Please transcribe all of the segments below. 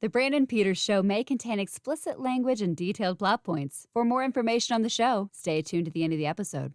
The Brandon Peters Show may contain explicit language and detailed plot points. For more information on the show, stay tuned to the end of the episode.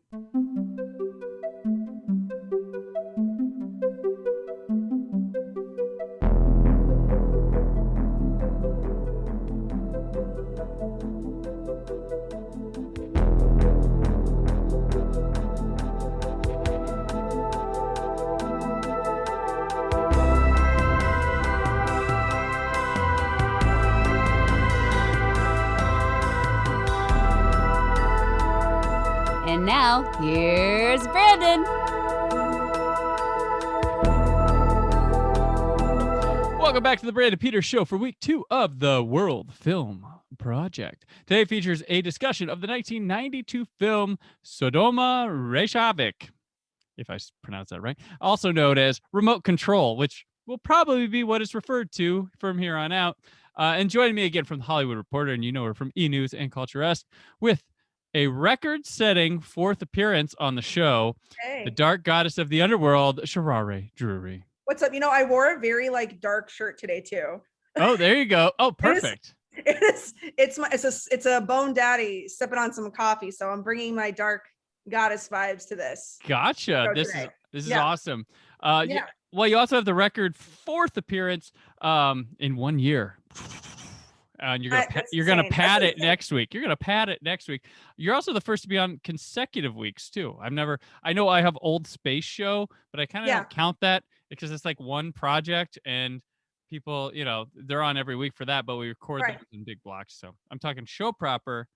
And now, here's Brandon. Welcome back to the Brandon Peters Show for week 2 of the World Film Project. Today features a discussion of the 1992 film Sodoma Reykjavik, if I pronounce that right, also known as Remote Control, which will probably be what it's referred to from here on out. And joining me again from the Hollywood Reporter, and you know her from E! News and Culture-esque, with a record-setting 4th appearance on the show, the dark goddess of the underworld, Sharareh Drury. What's up? You know, I wore a very dark shirt today too. Oh, there you go. Oh, perfect. It's a Bone Daddy sipping on some coffee, so I'm bringing my dark goddess vibes to this. Gotcha. This is awesome. Yeah. Well, you also have the record 4th appearance in 1 year. And you're gonna pad it next week. You're gonna pad it next week. You're also the first to be on consecutive weeks too. I know I have Old Space Show, but I kind of don't count that because it's like one project and people, they're on every week for that, but we record them in big blocks. So I'm talking show proper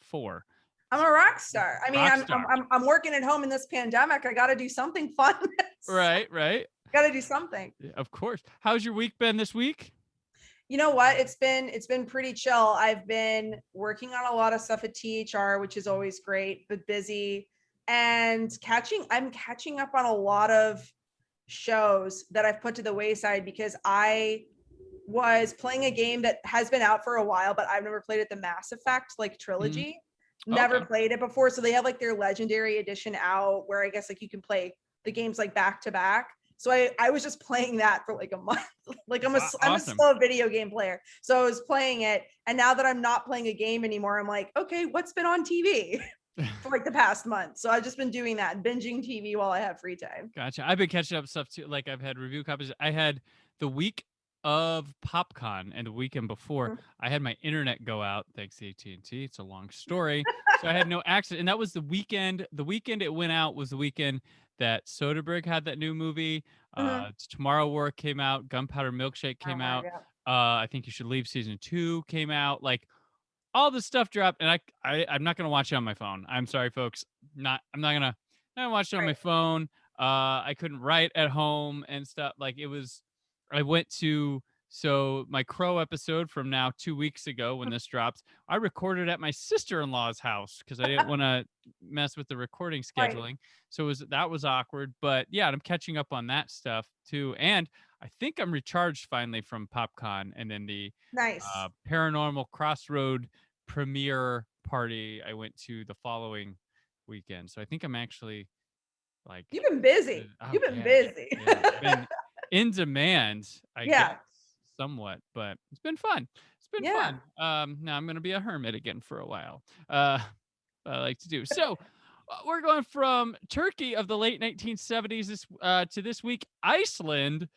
4. I'm a rock star. I mean, I'm working at home in this pandemic. I got to do something fun. Right. Got to do something. Yeah, of course. How's your week been this week? You know what? It's been pretty chill. I've been working on a lot of stuff at THR, which is always great, but busy, and I'm catching up on a lot of shows that I've put to the wayside because I was playing a game that has been out for a while, but I've never played it, the Mass Effect trilogy. Never played it before. So they have their Legendary Edition out where I guess you can play the games back to back. So I was just playing that for a month. I'm a slow video game player. So I was playing it. And now that I'm not playing a game anymore, I'm like, okay, what's been on TV for the past month? So I've just been doing that, binging TV while I have free time. Gotcha. I've been catching up stuff too. I've had review copies. I had the week of PopCon and the weekend before I had my internet go out. Thanks to AT&T. It's a long story. So I had no access. And that was the weekend. The weekend it went out was the weekend that Soderbergh had that new movie. Tomorrow War came out. Gunpowder Milkshake came out. I Think You Should Leave season 2 came out. All this stuff dropped, and I'm not gonna watch it on my phone. I'm sorry, folks. I'm not gonna watch it on my phone. I couldn't write at home and stuff. I went to my Crow episode from now 2 weeks ago when this drops. I recorded at my sister-in-law's house because I didn't want to mess with the recording scheduling. So that was awkward. But yeah, I'm catching up on that stuff too. And I think I'm recharged finally from PopCon and then the Paranormal Crossroad premiere party I went to the following weekend. So I think I'm actually you've been busy. You've been busy. Yeah, been in demand, I guess, somewhat, but it's been fun. It's been fun. Now I'm going to be a hermit again for a while. I like to do. So we're going from Turkey of the late 1970s to this week, Iceland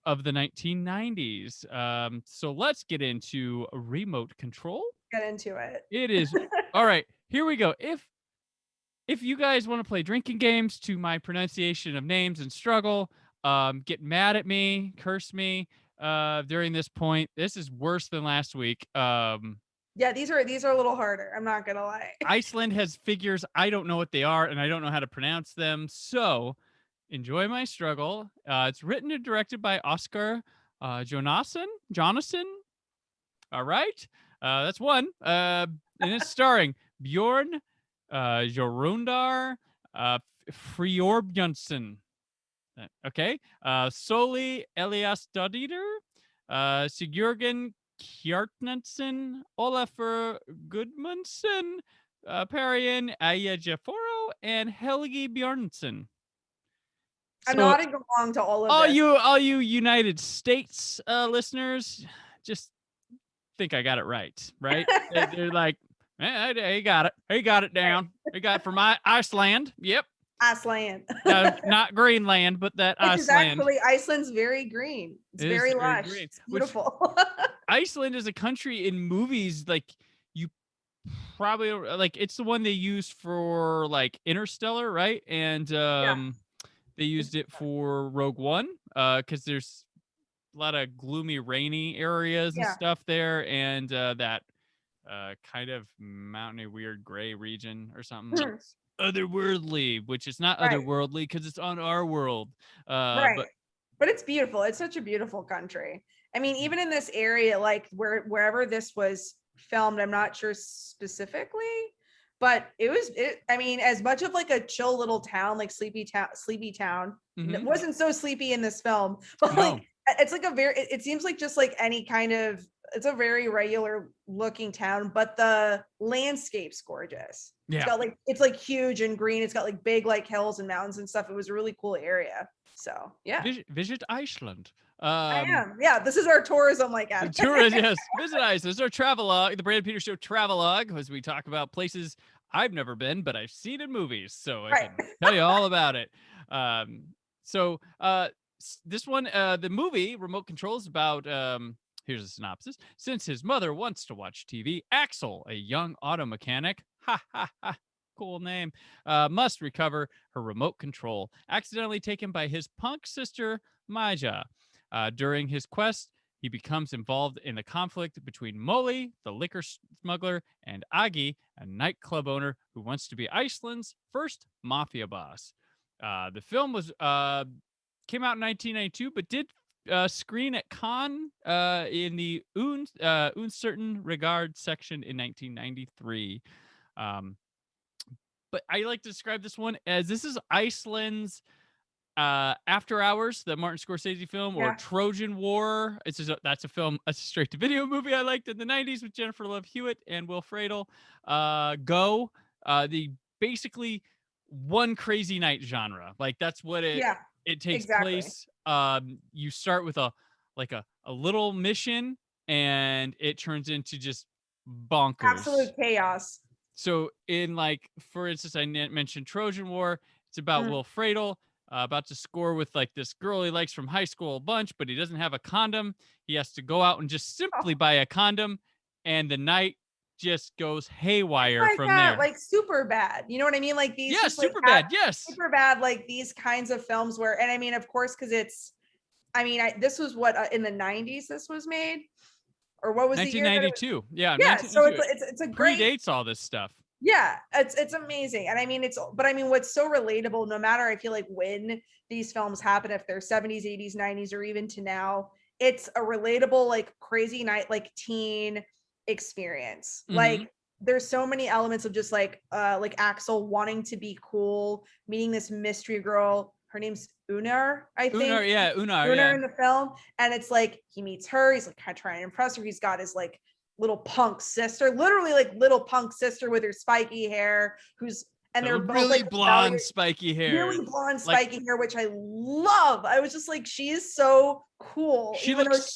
of the 1990s. So let's get into Remote Control. Get into it. It is. All right, here we go. If you guys want to play drinking games to my pronunciation of names and struggle, get mad at me, curse me during this point. This is worse than last week. These are a little harder. I'm not gonna lie. Iceland has figures. I don't know what they are, and I don't know how to pronounce them. So enjoy my struggle. It's written and directed by Oscar Jonasson. All right. That's one. And it's starring Bjorn Jorundar Friorbjørnsen. Okay. Soli Eliasdottir, Sigurgen Kjartnansen, Olafur Gudmundsson, Perian Ayajaforo, and Helgi Bjornsson. I'm So nodding along to all of this. all you United States listeners, just think I got it right? They're like, he got it. He got it down. He got it from Iceland. Yep. Iceland. No, not Greenland, but that Which is Iceland. actually, Iceland's very green. It's It is very very lush. green, It's which- beautiful. Iceland is a country in movies like you probably like it's the one they use for like Interstellar, right? And they used it for Rogue One because there's a lot of gloomy, rainy areas and Yeah. stuff there, and that kind of mountainy, weird gray region or something. That's otherworldly, which is not Right. otherworldly because it's on our world. Right. But it's beautiful. It's such a beautiful country. I mean, even in this area, like wherever this was filmed, I'm not sure specifically, but I mean, as much of like a chill little town, like Sleepy Town, it wasn't so sleepy in this film, but like it's like it seems like just like any kind of, it's a very regular looking town, but the landscape's gorgeous. Yeah. It's got like, it's like huge and green. It's got like big like hills and mountains and stuff. It was a really cool area. So yeah. Visit Iceland. I am. Yeah, this is our tourism like Tourism, yes. Visit Iceland. This is our travelogue, the Brandon Peters Show travelogue, as we talk about places I've never been, but I've seen in movies, so I can tell you all about it. This one, the movie Remote Control is about. Here's a synopsis. Since his mother wants to watch TV, Axel, a young auto mechanic, cool name, must recover her remote control, accidentally taken by his punk sister, Maja. During his quest, he becomes involved in the conflict between Molly, the liquor smuggler, and Agi, a nightclub owner who wants to be Iceland's first mafia boss. The film came out in 1992, but did screen at Cannes in the Uncertain Regard section in 1993. But I like to describe this one as this is Iceland's After Hours, the Martin Scorsese film, or Trojan War. That's a film, a straight to video movie I liked in the 90s with Jennifer Love Hewitt and Will Friedle. Go, the basically one crazy night genre. Like that's what it takes place. You start with a little mission and it turns into just bonkers. Absolute chaos. So in like, for instance, I mentioned Trojan War. It's about Will Friedle about to score with like this girl he likes from high school a bunch, but he doesn't have a condom. He has to go out and just simply buy a condom, and the night just goes haywire like from that, there. like super bad. You know what I mean? Like these. Yes, super bad. Yes, super bad. Like these kinds of films where, and I mean, of course, because it's. I mean, this was what in the 90s this was made. Or what was 1992? Yeah, 1992. So it's a great, predates all this stuff. Yeah, it's amazing. And I mean, but I mean, what's so relatable, no matter I feel like when these films happen, if they're 70s, 80s, 90s, or even to now, it's a relatable, like crazy night, like teen experience. Like there's so many elements of just like Axel wanting to be cool, meeting this mystery girl. Her name's Unar, I think. Unar in the film. And it's like he meets her, he's like kind of trying to impress her. He's got his like little punk sister, literally like little punk sister with her spiky hair, they're both really like blonde, spiky hair. Really blonde, spiky hair, which I love. I was just like, she is so cool. She looks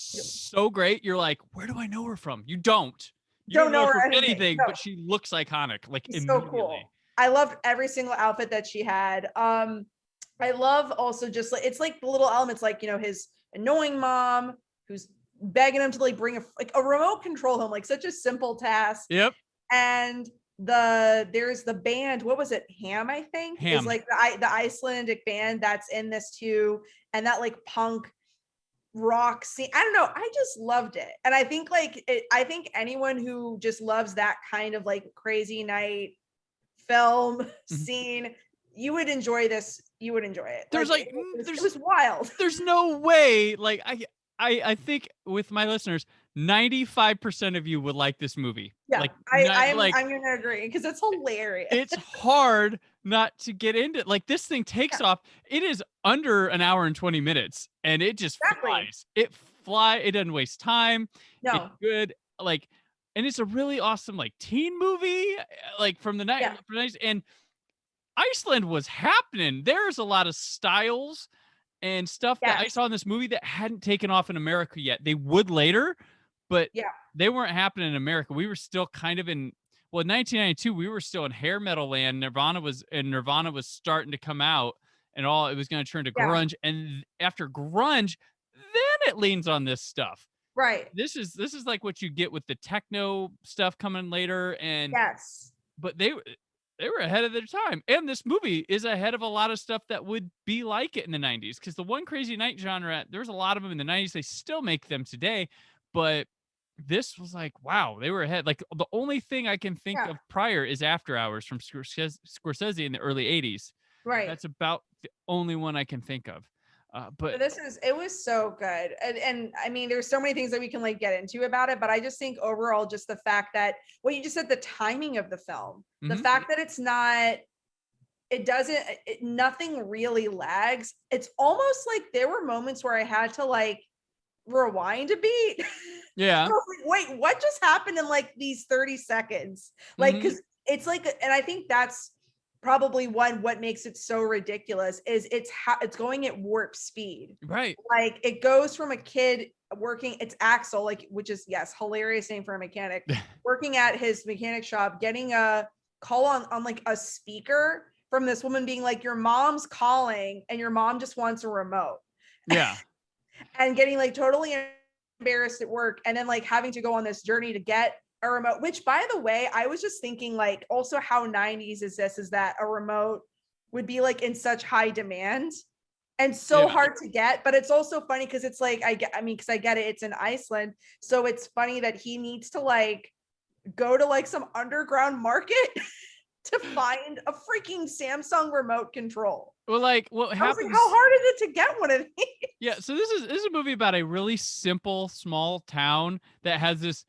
so great. You're like, where do I know her from? You don't know her from anything, but she looks iconic. Like she's immediately. So cool. I loved every single outfit that she had. I love also just like, it's like the little elements, like, you know, his annoying mom who's begging him to like bring a remote control home, like such a simple task. Yep. And there's the band, what was it? Ham, I think. Ham. Is like the Icelandic band that's in this too. And that like punk rock scene. I don't know. I just loved it. And I think I think anyone who just loves that kind of like crazy night film scene, you would enjoy this. You would enjoy it. It was wild. There's no way. Like I think with my listeners, 95% of you would like this movie. Yeah, like, I'm gonna agree because it's hilarious. It's hard not to get into. Like this thing takes off. It is under an hour and 20 minutes, and it just flies. It doesn't waste time. No, it's good. Like, and it's a really awesome like teen movie. Like from the 90s, and Iceland was happening. There's a lot of styles and stuff that I Yes. saw in this movie that hadn't taken off in America yet. They would later, but Yeah. they weren't happening in America. We were still kind of in 1992, we were still in hair metal land. Nirvana was starting to come out, and all it was going to turn to Yeah. grunge. And after grunge, then it leans on this stuff. Right. This is like what you get with the techno stuff coming later, and Yes. but they were ahead of their time. And this movie is ahead of a lot of stuff that would be like it in the 90s, because the One Crazy Night genre, there's a lot of them in the 90s. They still make them today, but this was like, wow, they were ahead. Like, the only thing I can think Yeah. of prior is After Hours from Scorsese in the early 80s. Right. That's about the only one I can think of. But It was so good. And I mean, there's so many things that we can like get into about it, but I just think overall, just the fact that what you just said, the timing of the film, the Mhm. fact that it's not, nothing really lags. It's almost like there were moments where I had to like rewind a beat. yeah. I was like, wait, what just happened in like these 30 seconds? Like, Mhm. because it's like, and I think that's probably what makes it so ridiculous is it's going at warp speed. Right. Like it goes from a kid working, it's Axel, like, which is, yes, hilarious name for a mechanic, working at his mechanic shop, getting a call on like a speaker from this woman being like, your mom's calling and your mom just wants a remote. Yeah. And getting like totally embarrassed at work, and then like having to go on this journey to get a remote, which by the way, I was just thinking like also how 90s is that a remote would be like in such high demand and so Yeah. hard to get. But it's also funny because it's like I get it, it's in Iceland, so it's funny that he needs to like go to like some underground market to find a freaking Samsung remote control. Well, like, what I was happens? like, how hard is it to get one of these? Yeah, so this is a movie about a really simple small town that has this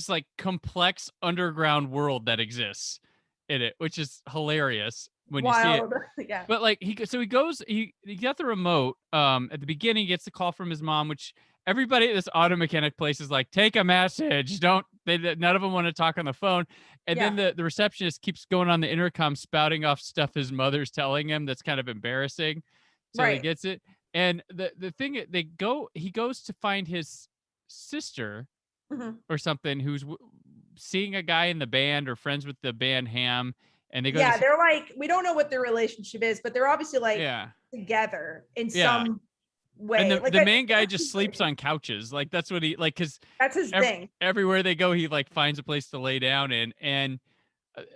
like complex underground world that exists in it, which is hilarious when you see it. Wild. Yeah. But like he goes, he got the remote at the beginning. He gets the call from his mom, which everybody at this auto mechanic place is like, take a message, none of them want to talk on the phone. And then the receptionist keeps going on the intercom spouting off stuff his mother's telling him that's kind of embarrassing, so he Right. gets it. And the thing, he goes to find his sister Mhm. or something who's seeing a guy in the band or friends with the band Ham, and they go Yeah, to they're like, we don't know what their relationship is, but they're obviously like yeah. together in Yeah. some And way. Like the I main think guy that's just his sleeps thing. on couches. Like that's what he like, because That's his thing. everywhere they go, he like finds a place to lay down in. And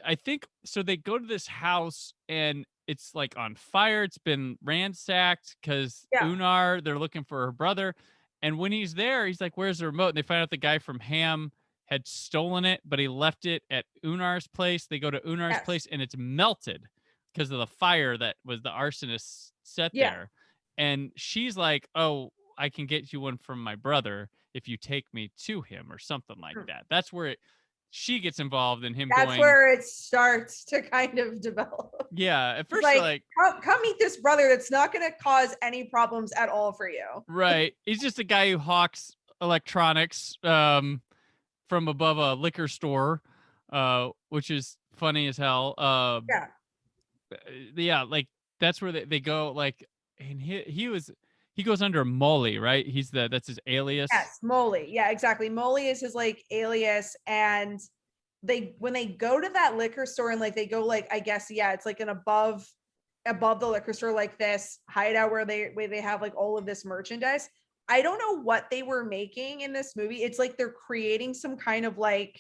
I think so. They go to this house and it's like on fire. It's been ransacked because Yeah. Unar, they're looking for her brother. And when he's there, he's like, where's the remote? And they find out the guy from Ham had stolen it, but he left it at Unar's place. They go to Unar's Yes. place and it's melted because of the fire that was the arsonist set Yeah. there. And she's like, oh, I can get you one from my brother if you take me to him or something like that. That's where she gets involved in him That's going. where it starts to kind of develop. Yeah, at It's first you're like, come meet this brother that's not going to cause any problems at all for you. right. He's just a guy who hawks electronics from above a liquor store, which is funny as hell. Yeah. Yeah, like that's where they go. Like, and he goes under Molly, right? That's his alias. Yes, Molly. Yeah, exactly. Molly is his like alias, and when they go to that liquor store and like they go like, I guess, yeah, it's like an above the liquor store, like this hideout where they have like all of this merchandise. I don't know what they were making in this movie. It's like they're creating some kind of alcohol.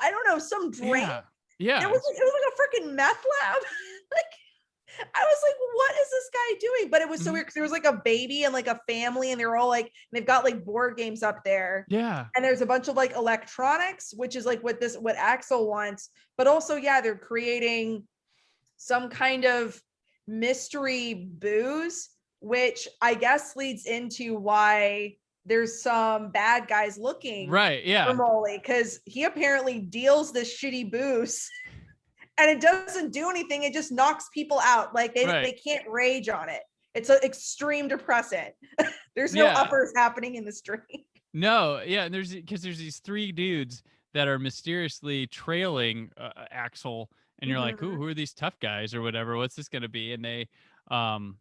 I don't know, some drink. Yeah. It was like a freaking meth lab. Like I was like, what is this guy doing? But it was so weird because there was like a baby and like a family, and they were all like, they've got like board games up there. Yeah. And there's a bunch of like electronics, which is like what Axel wants. But also, yeah, they're creating some kind of mystery booze, which I guess leads into why there's some bad guys looking for Molly, because he apparently deals this shitty booze. And it doesn't do anything. It just knocks people out. Like they can't rage on it. It's an extreme depressant. There's no uppers happening in this drink. No, yeah, and there's these three dudes that are mysteriously trailing Axel, and you're like, who are these tough guys or whatever? What's this going to be? And they um,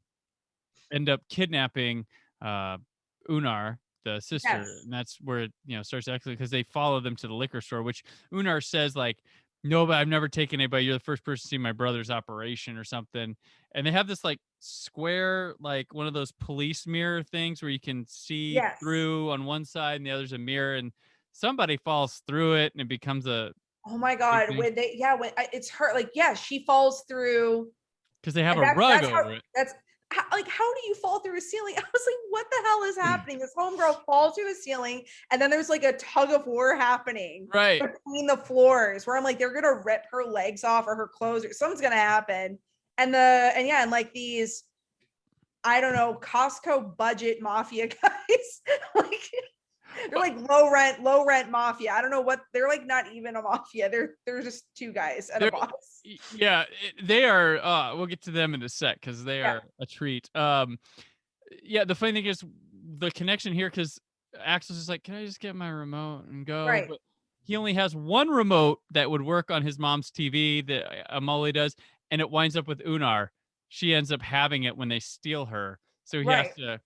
end up kidnapping Unar, the sister, Yes. and that's where it, starts actually, because they follow them to the liquor store, which Unar says like, no, but I've never taken anybody. You're the first person to see my brother's operation or something. And they have this like square, like one of those police mirror things where you can see Yes. through on one side and the other's a mirror, and somebody falls through it and it becomes a Oh my big God. thing It's her, like, yeah, she falls through. because they have And a rug that's how, over it. that's like, how do you fall through a ceiling? I was like, what the hell is happening? This homegirl falls through the ceiling, and then there's like a tug of war happening Right. between the floors where I'm like, they're gonna rip her legs off or her clothes, or something's gonna happen. And like these, I don't know, Costco budget mafia guys, like they're like low rent mafia. I don't know what they're like. Not even a mafia. They're just two guys and a boss. Yeah, they are. We'll get to them in a sec because they Yeah. are a treat. Yeah, the funny thing is the connection here, because Axel's just like, can I just get my remote and go? Right. But he only has one remote that would work on his mom's TV that Molly does, and it winds up with Unar. She ends up having it when they steal her, so he has Right. to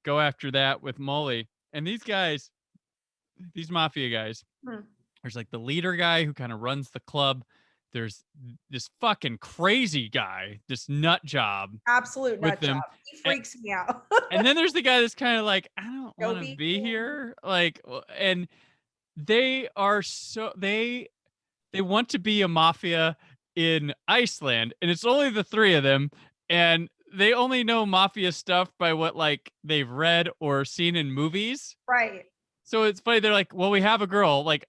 go after that with Molly. And these guys, these mafia guys, there's like the leader guy who kind of runs the club. There's this fucking crazy guy, this nut job Absolute with nut them. job. He freaks me out. And then there's the guy that's kind of like, I don't want to Joby. be here. Like, and they are so they want to be a mafia in Iceland, and it's only the three of them, and they only know mafia stuff by what like they've read or seen in movies. Right. So it's funny. They're like, well, we have a girl. Like,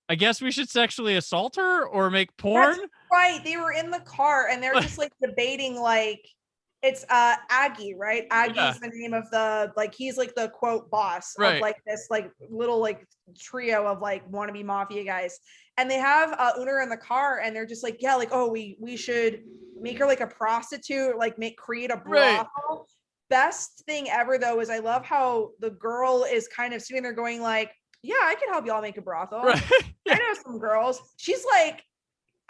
I guess we should sexually assault her or make porn. That's right. They were in the car and they're just like debating, like, it's Aggie, right? Aggie's the name of the, like, he's like the quote boss of like this like little like trio of like wannabe mafia guys. And they have Unar in the car and they're just like, yeah, like, oh, we should make her like a prostitute, like create a brothel. Best thing ever though is I love how the girl is kind of sitting there going like, yeah, I can help y'all make a brothel. Right. I know some girls. She's like,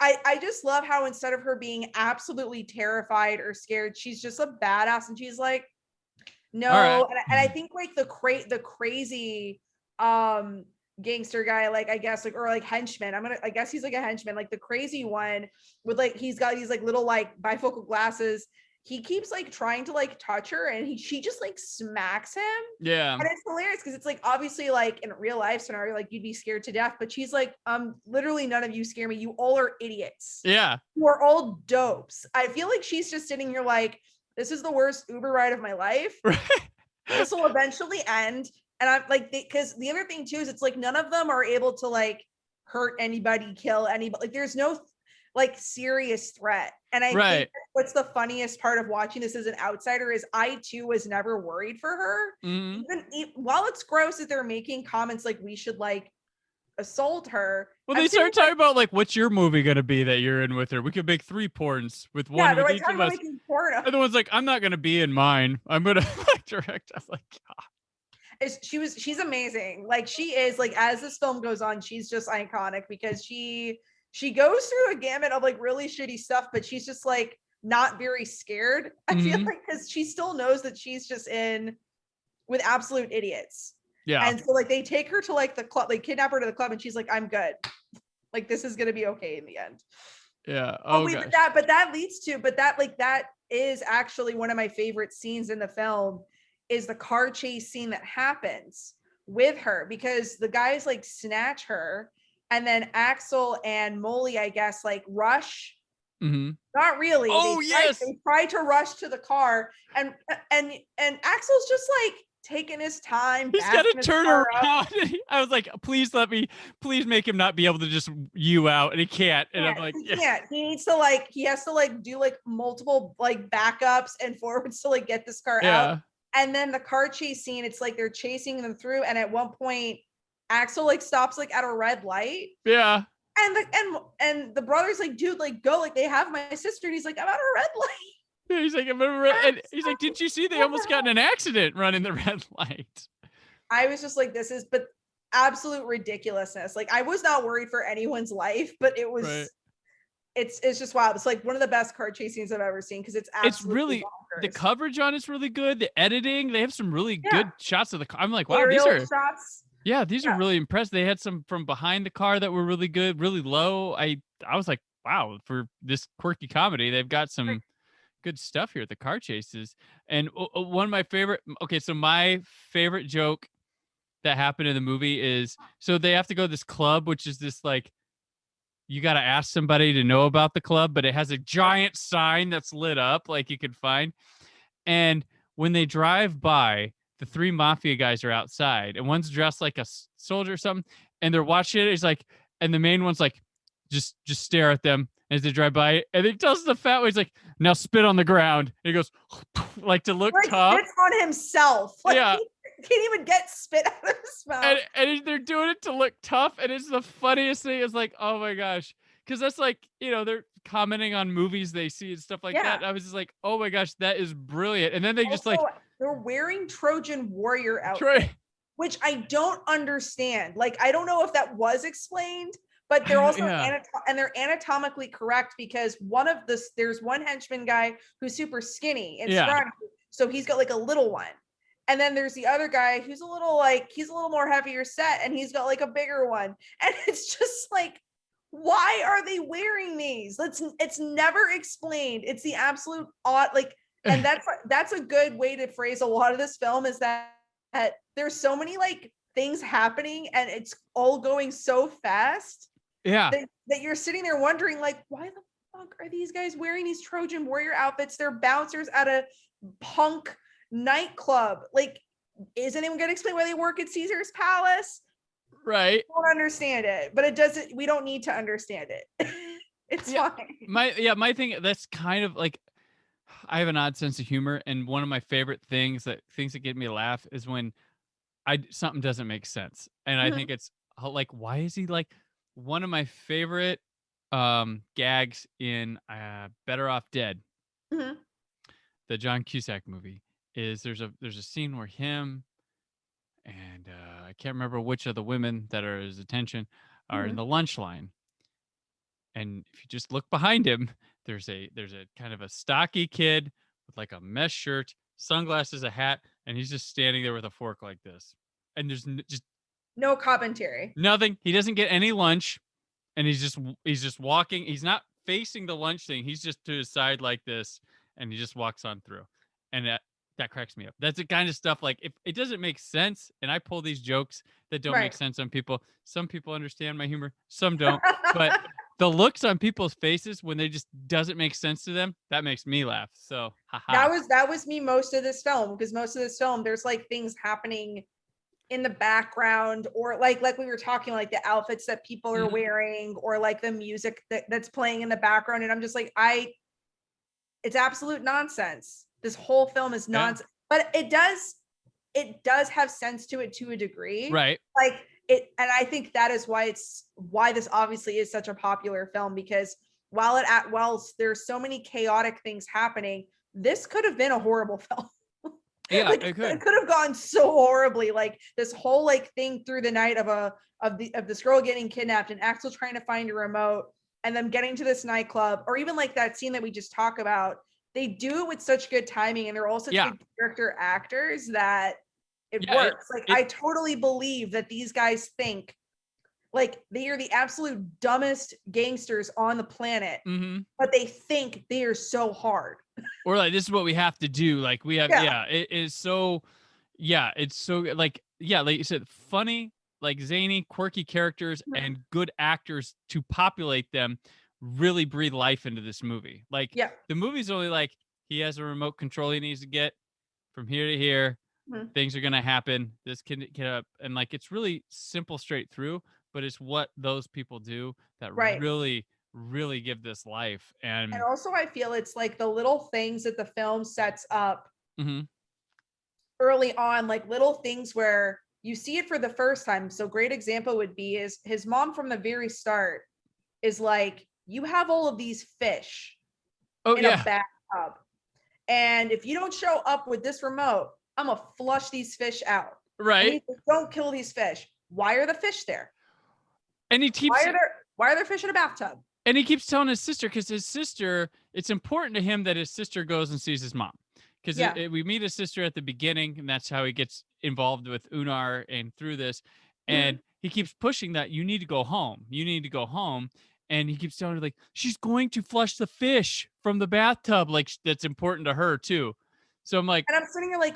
I just love how instead of her being absolutely terrified or scared, she's just a badass and she's like, no. Right. And I think like the crazy gangster guy, like I guess like, or like henchman, I guess he's like a henchman, like the crazy one with like, he's got these like little like bifocal glasses. He keeps like trying to like touch her and she just like smacks him. Yeah. And it's hilarious because it's like obviously like in a real life scenario, like you'd be scared to death, but she's like, literally none of you scare me. You all are idiots. Yeah. We're all dopes. I feel like she's just sitting here like, this is the worst Uber ride of my life. Right. This will eventually end. And I'm like, because the other thing too is it's like none of them are able to like hurt anybody, kill anybody. Like there's no like serious threat. And I think what's the funniest part of watching this as an outsider is I too was never worried for her. Even while it's gross that they're making comments like we should like assault her. Well, they start talking about like, what's your movie gonna be that you're in with her? We could make 3 porns with one. Yeah, they're with like each of us. porno. And the one's like, I'm not gonna be in mine. I'm gonna like direct. I'm like, God. She's amazing. Like she is like, as this film goes on, she's just iconic because she goes through a gamut of like really shitty stuff, but she's just like not very scared. I feel like because she still knows that she's just in with absolute idiots. Yeah. And so like they take her to like the club, they kidnap her to the club, and she's like, I'm good. Like this is gonna be okay in the end. Yeah. Oh wait, but that is actually one of my favorite scenes in the film is the car chase scene that happens with her because the guys like snatch her. And then Axel and Molly, I guess, like rush. Not really. Oh, they try to rush to the car, and Axel's just like taking his time. He's got to turn around. I was like, please make him not be able to just out, and he can't. And I'm like, he can't. He needs to like, he has to like do like multiple like backups and forwards to like get this car out. And then the car chase scene, it's like they're chasing them through, and at one point, Axel like stops like at a red light. Yeah. And the brother's like, dude, like go, like they have my sister. And he's like, I'm at a red light. Yeah, he's like, I'm at a red, and he's like, didn't you see they almost got in an accident running the red light? I was just like, this is but absolute ridiculousness. Like I was not worried for anyone's life, but it was it's just wild. It's like one of the best car chase scenes I've ever seen because it's It's absolutely really the bonkers. coverage on it's really good. The editing, they have some really good shots of the car. I'm like, wow, Aerial these are shots. these are really impressed. They had some from behind the car that were really good, really low. I was like, wow, for this quirky comedy, they've got some good stuff here at the car chases. And one of my favorite, okay, so my favorite joke that happened in the movie is, so they have to go to this club, which is this like, you got to ask somebody to know about the club, but it has a giant sign that's lit up, like you could find. And when they drive by, the three mafia guys are outside, and one's dressed like a soldier or something, and they're watching it. He's like, and the main one's like, just stare at them as they drive by. And he tells the fat one, he's like, now spit on the ground. And he goes, like to look tough. Spits on himself. Like, Yeah. He can't even get spit out of his mouth. And they're doing it to look tough. And it's the funniest thing. It's like, oh my gosh. Because that's like, they're commenting on movies they see and stuff like that. I was just like, oh my gosh, that is brilliant. And then they just like, they're wearing Trojan warrior outfit, which I don't understand. Like, I don't know if that was explained, but they're also and they're anatomically correct because there's one henchman guy who's super skinny and scrawny, so he's got like a little one. And then there's the other guy who's a little more heavier set and he's got like a bigger one. And it's just like, why are they wearing these? It's never explained. It's the absolute odd, like, and that's a good way to phrase a lot of this film is that there's so many like things happening and it's all going so fast. Yeah. That you're sitting there wondering, like, why the fuck are these guys wearing these Trojan warrior outfits? They're bouncers at a punk nightclub. Like, is anyone going to explain why they work at Caesar's Palace? Right. I don't understand it, but it doesn't. We don't need to understand it. It's fine. My thing, that's kind of like, I have an odd sense of humor, and one of my favorite things that get me to laugh is when something doesn't make sense, and I think it's like, why is he like? One of my favorite gags in Better Off Dead, the John Cusack movie, is there's a scene where him and I can't remember which of the women that are his attention are in the lunch line, and if you just look behind him, there's a kind of a stocky kid with like a mesh shirt, sunglasses, a hat, and he's just standing there with a fork like this, and there's just no commentary, nothing. He doesn't get any lunch, and he's just walking. He's not facing the lunch thing. He's just to his side like this, and he just walks on through, and that cracks me up. That's the kind of stuff, like, if it doesn't make sense, and I pull these jokes that don't make sense on people. Some people understand my humor, some don't. But the looks on people's faces when they just doesn't make sense to them, that makes me laugh. So that was me most of this film, because most of this film there's like things happening in the background, or like we were talking, like the outfits that people are wearing, or like the music that's playing in the background, and I'm just like, it's absolute nonsense. This whole film is nonsense, but it does have sense to it to a degree, right? Like it, and I think that is why this obviously is such a popular film, because while there's so many chaotic things happening, this could have been a horrible film. Yeah, like, it could have gone so horribly. Like this whole like thing through the night of this girl getting kidnapped and Axel trying to find a remote and them getting to this nightclub, or even like that scene that we just talked about. They do it with such good timing, and they're all such good character actors that it works. I totally believe that these guys think like they are the absolute dumbest gangsters on the planet, but they think they are so hard. Or like, this is what we have to do. Like we have, it is so, it's so like you said, funny, like zany, quirky characters and good actors to populate them really breathe life into this movie. Like the movie's only like, he has a remote control he needs to get from here to here. Things are going to happen. This can get up. And like, it's really simple, straight through, but it's what those people do that really, really give this life. And also I feel it's like the little things that the film sets up early on, like little things where you see it for the first time. So great example would be is his mom from the very start is like, you have all of these fish in a bathtub, and if you don't show up with this remote, I'm gonna flush these fish out. Right. Don't kill these fish. Why are the fish there? And he keeps why are there fish in a bathtub? And he keeps telling his sister, because his sister, it's important to him that his sister goes and sees his mom. Because Yeah. we meet his sister at the beginning, and that's how he gets involved with Unar and through this. And he keeps pushing that you need to go home. You need to go home. And he keeps telling her, like, she's going to flush the fish from the bathtub. Like, that's important to her, too. So I'm like, And I'm sitting here like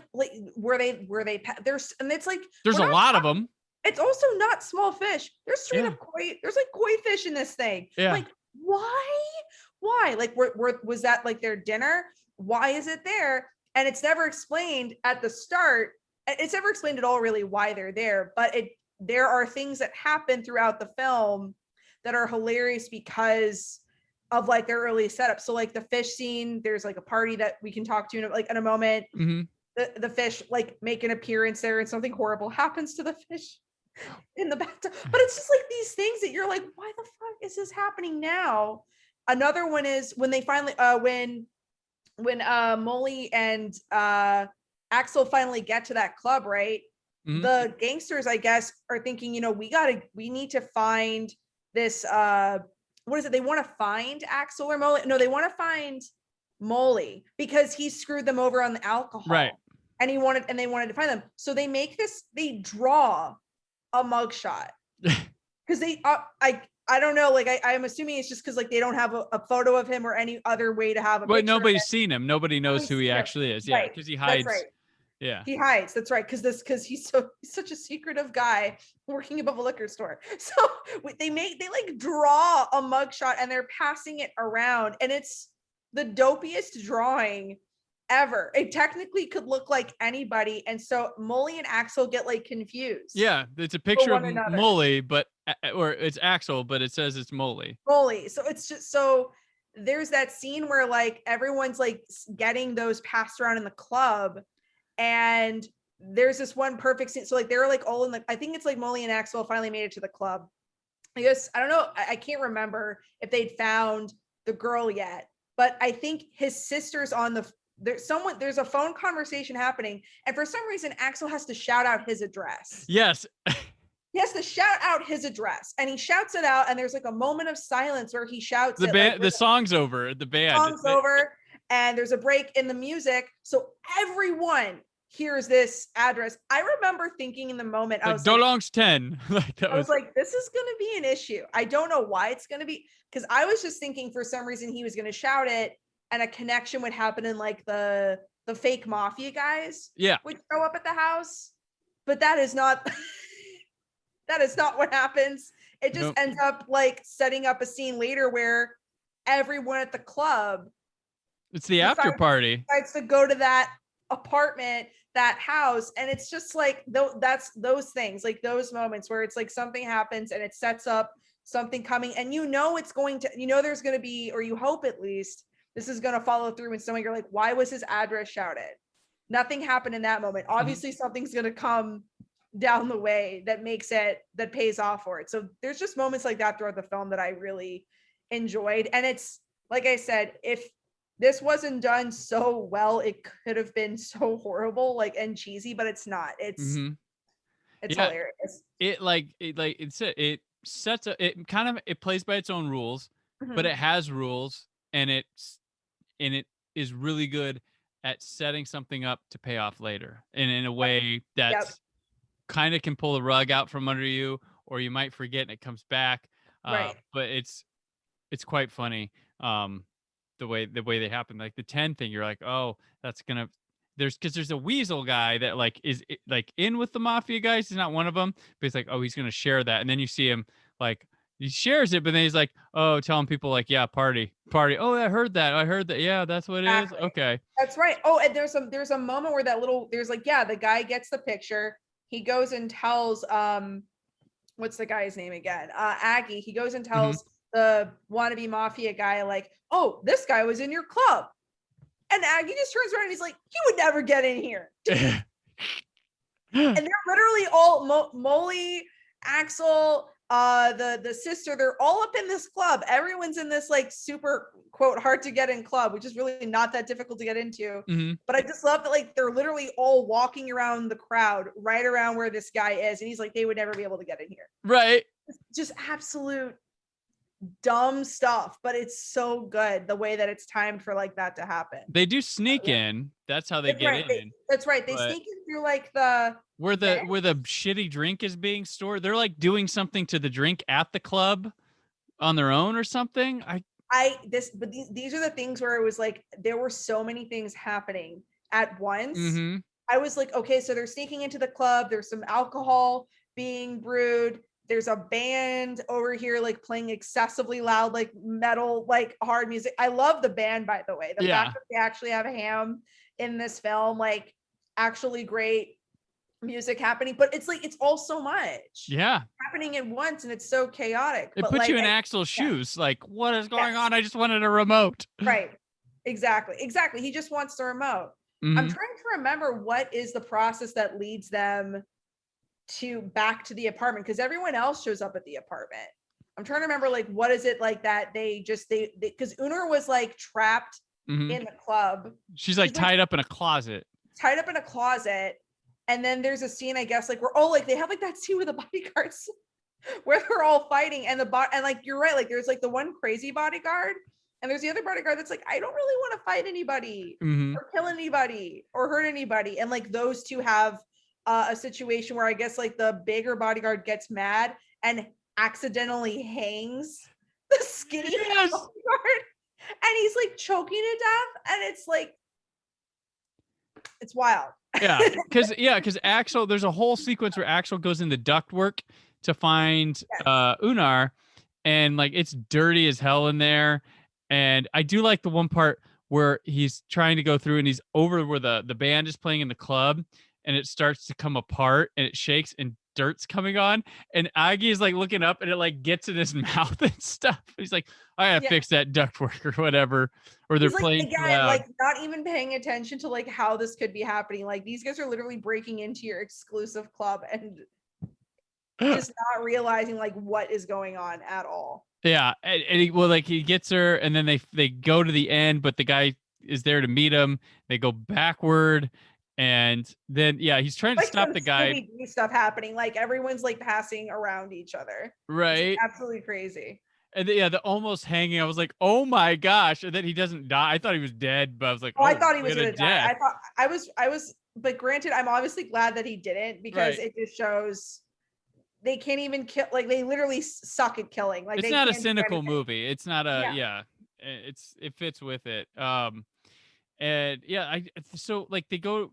were they there's, and it's like, there's a lot of them. it's also not small fish. There's straight up koi. There's like koi fish in this thing. Yeah. Like, why? Like, was that like their dinner? Why is it there? And it's never explained at the start. It's never explained at all, really, why they're there. But there are things that happen throughout the film that are hilarious because of like their early setup. So like the fish scene, there's like a party that we can talk to in a moment. The fish like make an appearance there, and something horrible happens to the fish in the bathtub. But it's just like these things that you're like, why the fuck is this happening now? Another one is when they finally when Molly and Axel finally get to that club, right? The gangsters, I guess, are thinking, we need to find this what is it? They want to find Axel or Molly. No, they want to find Molly because he screwed them over on the alcohol. Right. And they wanted to find them. So they they draw a mugshot. Because I don't know, like I'm assuming it's just because like they don't have a photo of him or any other way to have a But nobody's seen him. Nobody knows who he actually is. Yeah, because he hides. That's right. Yeah, he hides. That's right. Because he's such a secretive guy working above a liquor store. So they like draw a mugshot and they're passing it around, and it's the dopiest drawing ever. It technically could look like anybody, and so Molly and Axel get like confused. Yeah, it's a picture of Molly, or it's Axel, but it says it's Molly. So it's just there's that scene where like everyone's like getting those passed around in the club. And there's this one perfect scene. So like they're like all I think it's like Molly and Axel finally made it to the club. I guess, I don't know. I can't remember if they'd found the girl yet, but I think his sister's on there's a phone conversation happening. And for some reason, Axel has to shout out his address. Yes. He has to shout out his address, and he shouts it out. And there's like a moment of silence where he shouts the song's over. The band song's over. And there's a break in the music. So everyone hears this address. I remember thinking in the moment, I was Dolong's 10. I was like, this is going to be an issue. I don't know why it's going to be, because I was just thinking for some reason he was going to shout it and a connection would happen in like the fake mafia guys would show up at the house. But that is not, what happens. It just ends up like setting up a scene later where everyone at the club, it's the after party, decides to go to that apartment, that house, and it's just like that's those things, like those moments where it's like something happens and it sets up something coming, and it's going to, there's going to be, or you hope at least this is going to follow through in some way. You're like, why was his address shouted? Nothing happened in that moment. Obviously something's going to come down the way that pays off for it. So there's just moments like that throughout the film that I really enjoyed. And it's like I said, if this wasn't done so well, it could have been so horrible, and cheesy, but it's not. It's hilarious. It sets it plays by its own rules, but it has rules, and it is really good at setting something up to pay off later, and in a way that's kind of can pull the rug out from under you, or you might forget and it comes back. But it's quite funny. The way they happen, like the 10 thing, you're like, oh, that's gonna, there's a weasel guy that like is like in with the mafia guys. He's not one of them, but he's like, oh, he's gonna share that, and then you see him like he shares it, but then he's like, oh, telling people like, yeah, party. Oh, I heard that. Yeah, that's what it is. Okay, that's right. Oh, and there's a moment where the guy gets the picture. He goes and tells what's the guy's name again? Aggie. He goes and tells the wannabe mafia guy, like, oh, this guy was in your club. And Aggie just turns around and he's like, he would never get in here. And they're literally all Molly, Axel, the sister, they're all up in this club. Everyone's in this like super quote hard to get in club, which is really not that difficult to get into. But I just love that like they're literally all walking around the crowd right around where this guy is, and he's like, they would never be able to get in here. Right. Just absolute dumb stuff, but it's so good the way that it's timed for like that to happen. They do sneak in. That's how they That's get right. in. That's right. They But sneak in through like the where vent. the shitty drink is being stored, they're like doing something to the drink at the club on their own or something. But these are the things where it was like there were so many things happening at once. Mhm. I was like, okay, so they're sneaking into the club. There's some alcohol being brewed. There's a band over here like playing excessively loud, like metal, like hard music. I love the band, by the way. The Yeah. fact that they actually have Ham in this film, like actually great music happening, but it's like it's all so much Yeah. happening at once, and it's so chaotic. It But puts like, you in Axel's yeah. shoes. Like, what is going Yes. on? I just wanted a remote. Right. Exactly. He just wants the remote. I'm Mhm. trying to remember what is the process that leads them to back to the apartment, because everyone else shows up at the apartment. I'm trying to remember like what is it like that they because Unar was like trapped Mhm. in the club. She's like tied up in a closet. Tied up in a closet. And then there's a scene, I guess, like where like they have like that scene with the bodyguards where they're all fighting, and and like you're right, like there's like the one crazy bodyguard, and there's the other bodyguard that's like, I don't really want to fight anybody or kill anybody or hurt anybody. And like those two have a situation where I guess like the bigger bodyguard gets mad and accidentally hangs the skinny bodyguard, and he's like choking to death, and it's like it's wild. because Axel, there's a whole sequence where Axel goes in the ductwork to find Unar, and like it's dirty as hell in there. And I do like the one part where he's trying to go through and he's over where the band is playing in the club, and it starts to come apart and it shakes and dirt's coming on, and Aggie is like looking up and it like gets in his mouth and stuff. He's like, I gotta fix that ductwork or whatever. Or they're He's like, playing again, like not even paying attention to like how this could be happening. Like these guys are literally breaking into your exclusive club and just not realizing like what is going on at all. Yeah, and he gets her, and then they go to the end, but the guy is there to meet him. They go backward, and then he's trying to like stop the guy. Stuff happening, like everyone's like passing around each other. Right, it's absolutely crazy. And the almost hanging. I was like, oh my gosh! And then he doesn't die. I thought he was dead, but I was like, I thought he was gonna die. I was, but granted, I'm obviously glad that he didn't, because it just shows they can't even kill. Like they literally suck at killing. Like it's not a cynical movie. It's not a it fits with it. And so like they go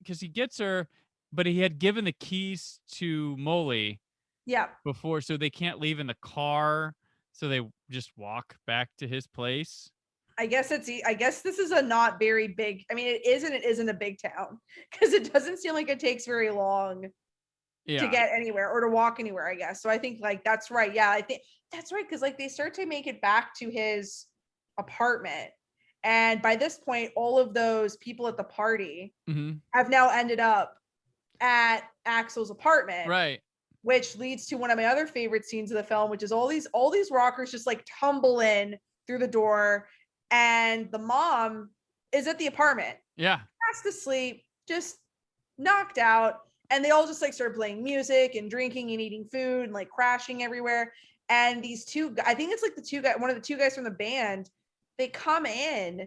because he gets her, but he had given the keys to Molly. Yeah. Before, so they can't leave in the car, so they just walk back to his place. I guess this is a not very big. I mean, it is and it isn't a big town, because it doesn't seem like it takes very long to get anywhere or to walk anywhere, I guess. So I think like that's right. Yeah, I think that's right, because like they start to make it back to his apartment, and by this point, all of those people at the party have now ended up at Axel's apartment. Right. Which leads to one of my other favorite scenes of the film, which is all these rockers just like tumble in through the door, and the mom is at the apartment. Yeah. Fast asleep, just knocked out, and they all just like start playing music and drinking and eating food and like crashing everywhere. And these two, I think it's like one of the two guys from the band, they come in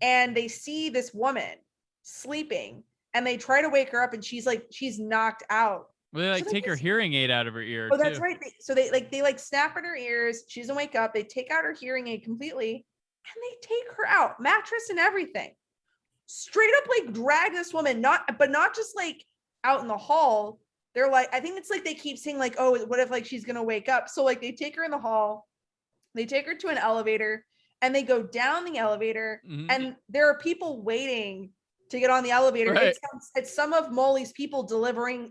and they see this woman sleeping, and they try to wake her up, and she's knocked out. Well, they take her hearing aid out of her ear. Oh, that's right. They snap in her ears. She doesn't wake up. They take out her hearing aid completely, and they take her out, mattress and everything. Straight up, like drag this woman, not just like out in the hall. They're like, I think it's like they keep saying like, oh, what if like she's gonna wake up? So like they take her in the hall, they take her to an elevator, and they go down the elevator, and there are people waiting to get on the elevator. Right. It's some of Molly's people delivering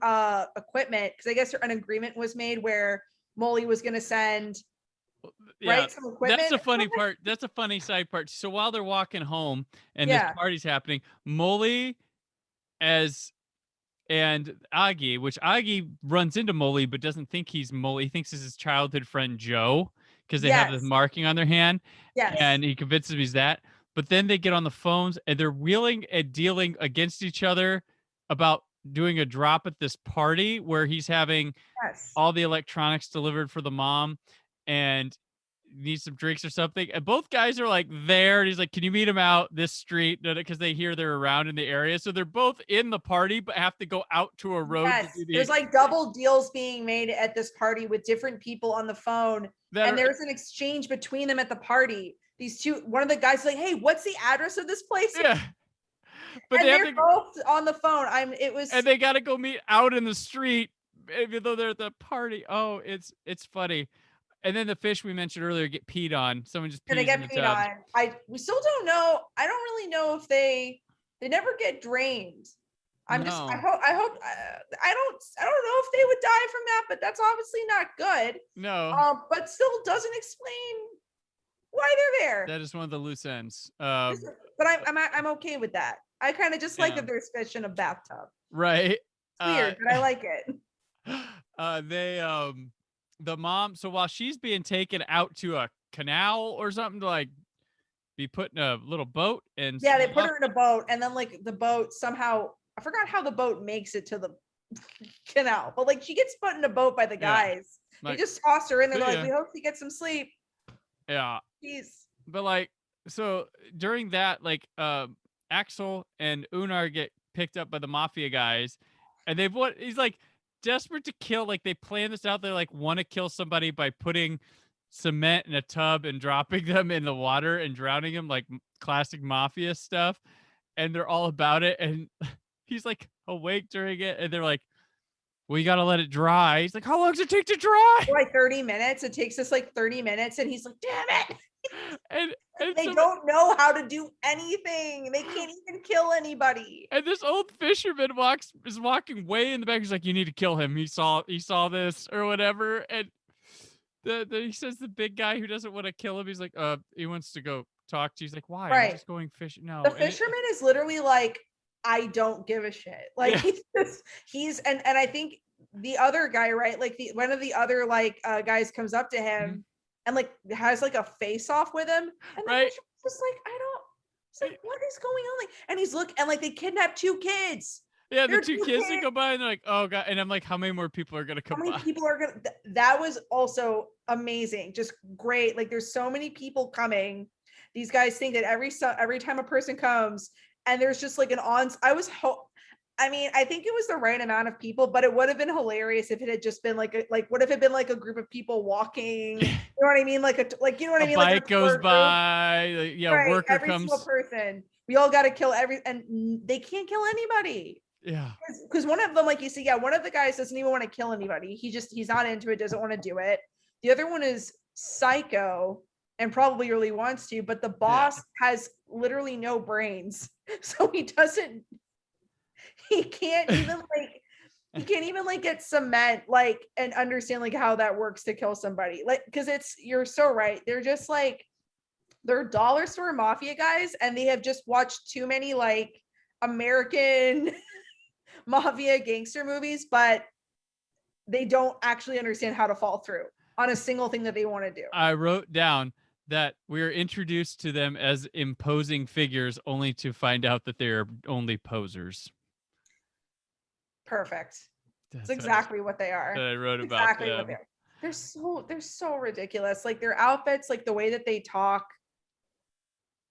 equipment, because I guess an agreement was made where Molly was going to send some equipment. That's a funny part. That's a funny side part. So while they're walking home and this party's happening, Molly and Aggie, which Aggie runs into Molly but doesn't think he's Molly. He thinks it's his childhood friend Joe, because they have this marking on their hand. Yes. And he convinces him he's that. But then they get on the phones and they're wheeling and dealing against each other about doing a drop at this party where he's having all the electronics delivered for the mom. and needs some drinks or something. And both guys are like there. And he's like, can you meet him out this street? Because they hear they're around in the area. So they're both in the party, but have to go out to a road to Yes, do the there's like double deals being made at this party with different people on the phone, that and are, there's an exchange between them at the party. These two, one of the guys is like, "Hey, what's the address of this place?" yeah. But And they have they're to, both on the phone. and they got to go meet out in the street, even though they're at the party. Oh, it's funny. And then the fish we mentioned earlier get peed on. Someone just and they pees in get the peed tub. on. We still don't know. I don't really know if they never get drained. I No. hope I don't know if they would die from that, but that's obviously not good. No. But still doesn't explain why they're there. That is one of the loose ends. But I'm okay with that. I kind of just like that there's fish in a bathtub. Right. It's weird, but I like it. The mom, so while she's being taken out to a canal or something to like be put in a little boat and yeah, they put her in a boat, and then like the boat somehow, I forgot how the boat makes it to the canal, but like she gets put in a boat by the guys. Like, they just toss her in there, like, we hope she gets some sleep. Yeah. Jeez. But like, so during that, like Axel and Unar get picked up by the mafia guys, and he's like desperate to kill, like they plan this out. They like want to kill somebody by putting cement in a tub and dropping them in the water and drowning them, like classic mafia stuff. And they're all about it. And he's like awake during it, and they're like, well, you gotta let it dry. He's like, how long does it take to dry? Like 30 minutes. It takes us like 30 minutes, and he's like, damn it. And they don't know how to do anything. They can't even kill anybody. And this old fisherman is walking way in the back. He's like, you need to kill him. He saw this or whatever. And he says the big guy who doesn't want to kill him, he's like, he wants to go talk to you. He's like, why? Right. I'm just going fishing. No. The fisherman is literally like, I don't give a shit. Like he's and I think the other guy, right? Like one of the other like guys comes up to him and like has like a face off with him. And the fisherman's just like, it's like, what is going on? Like, and he's and like they kidnapped 2 kids. Yeah, the 2 kids that go by, and they're like, oh god. And I'm like, how many more people are gonna come by? How many people are gonna that was also amazing. Just great. Like there's so many people coming. These guys think that every time a person comes, and there's just like I think it was the right amount of people, but it would have been hilarious if it had just been what if it had been like a group of people walking? You know what I mean? You know what I mean? Bike goes by, right, worker every comes. Single person. We all got to kill and they can't kill anybody. Yeah. Because one of them, like you see, one of the guys doesn't even want to kill anybody. He's not into it, doesn't want to do it. The other one is psycho and probably really wants to, but the boss has literally no brains. So he can't even get cement and understand like how that works to kill somebody. Like, because you're so right. They're just like, they're dollar store mafia guys, and they have just watched too many like American mafia gangster movies, but they don't actually understand how to fall through on a single thing that they want to do. I wrote down that we're introduced to them as imposing figures, only to find out that they're only posers. Perfect. That's exactly what they are. That I wrote about exactly them. What they are. They're so ridiculous. Like their outfits, like the way that they talk,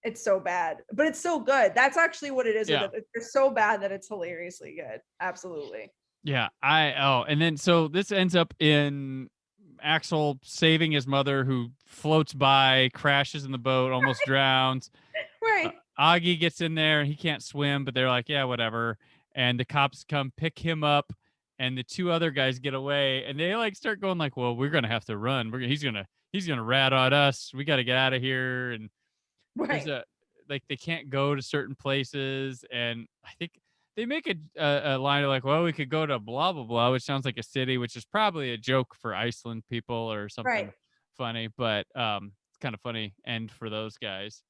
it's so bad, but it's so good. That's actually what it is. Yeah. They're so bad that it's hilariously good. Absolutely. Yeah. And then so this ends up in Axel saving his mother, who floats by, crashes in the boat, almost drowns. Right. Augie gets in there. He can't swim, but they're like, yeah, whatever. And the cops come pick him up, and the 2 other guys get away, and they like start going like, well, we're gonna have to run. He's gonna rat on us. We got to get out of here. And there's they can't go to certain places, and I think they make a line of like, well, we could go to blah blah blah, which sounds like a city, which is probably a joke for Iceland people or something funny, but it's kind of funny end for those guys.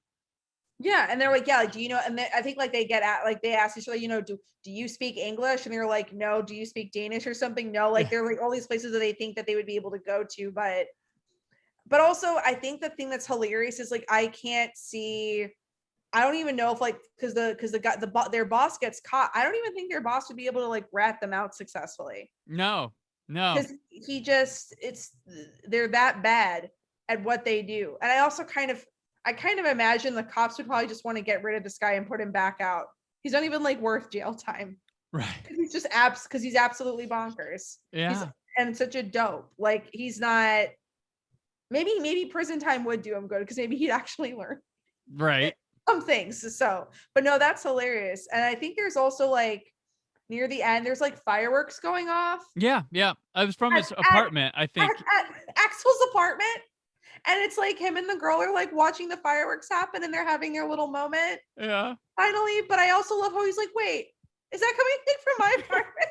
Yeah, and they're like, yeah, like, do you know? And I think like they get at like they ask each other, do you speak English? And they're like, no. Do you speak Danish or something? No. Like they're like all these places that they think that they would be able to go to, but also I think the thing that's hilarious is like I don't even know if like because their boss gets caught. I don't even think their boss would be able to like rat them out successfully. No. Because they're that bad. at what they do. And I also kind of imagine the cops would probably just want to get rid of this guy and put him back out. He's not even like worth jail time. Right. He's just because he's absolutely bonkers. Yeah. And such a dope. Like he's not. Maybe prison time would do him good because maybe he'd actually learn Right. some things. So, but no, that's hilarious. And I think there's also like near the end, there's like fireworks going off. Yeah. I was from his apartment, I think. At Axel's apartment. And it's like him and the girl are like watching the fireworks happen and they're having their little moment. Yeah. Finally. But I also love how he's like, wait, is that coming in from my apartment?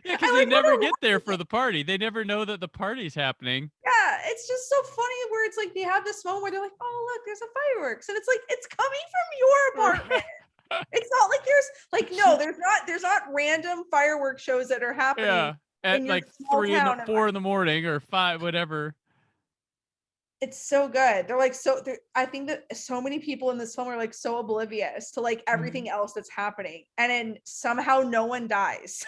Yeah, because they never get there for the party. They never know that the party's happening. Yeah, it's just so funny where it's like they have this moment where they're like, oh, look, there's a fireworks. And it's like, it's coming from your apartment. It's not like there's not random fireworks shows that are happening. Yeah, at like 4 in the morning or 5, whatever. It's so good. They're like, I think that so many people in this film are like so oblivious to like everything else that's happening. And then somehow no one dies.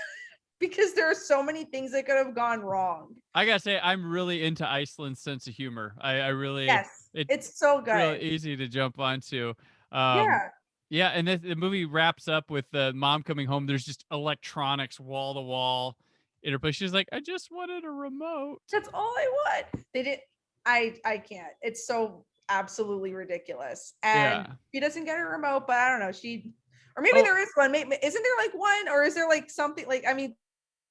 Because there are so many things that could have gone wrong. I gotta say, I'm really into Iceland's sense of humor. I really, yes, it's so good. Really easy to jump onto. Yeah, and the movie wraps up with the mom coming home. There's just electronics wall to wall in her place. She's like, I just wanted a remote. That's all I want. They didn't. I can't. It's so absolutely ridiculous. And she doesn't get a remote, but I don't know. Or maybe there is one. Maybe, isn't there like one, or is there like something like? I mean,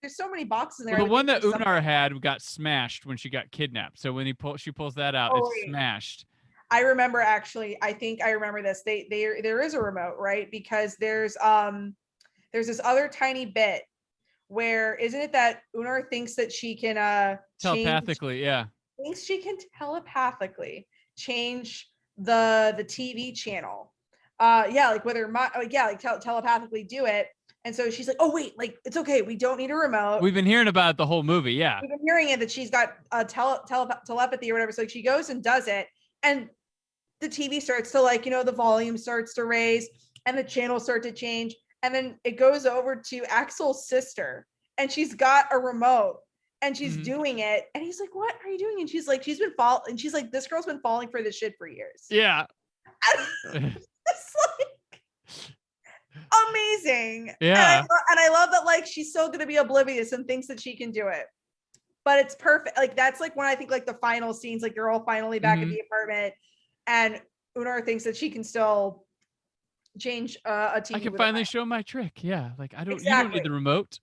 there's so many boxes in there. Well, the one that Unar had got smashed when she got kidnapped. So when she pulls that out, it's smashed. I remember actually. I think I remember this. There is a remote, right? Because there's this other tiny bit where isn't it that Unar thinks that she can telepathically, thinks she can telepathically change the TV channel. Like with her telepathically do it. And so she's like, oh wait, like it's okay, we don't need a remote. We've been hearing about it the whole movie. Yeah, we've been hearing it that she's got telepathy or whatever. So she goes and does it, and the TV starts to the volume starts to raise and the channels start to change, and then it goes over to Axel's sister, and she's got a remote and she's doing it, and he's like, what are you doing? And she's like, this girl's been falling for this shit for years. Yeah. It's like amazing. Yeah. And I love that like she's still gonna be oblivious and thinks that she can do it. But it's perfect. Like that's like when I think like the final scenes, like they're all finally back at the apartment and Unar thinks that she can still change a TV. I can finally show my trick. Yeah. Like you don't need the remote.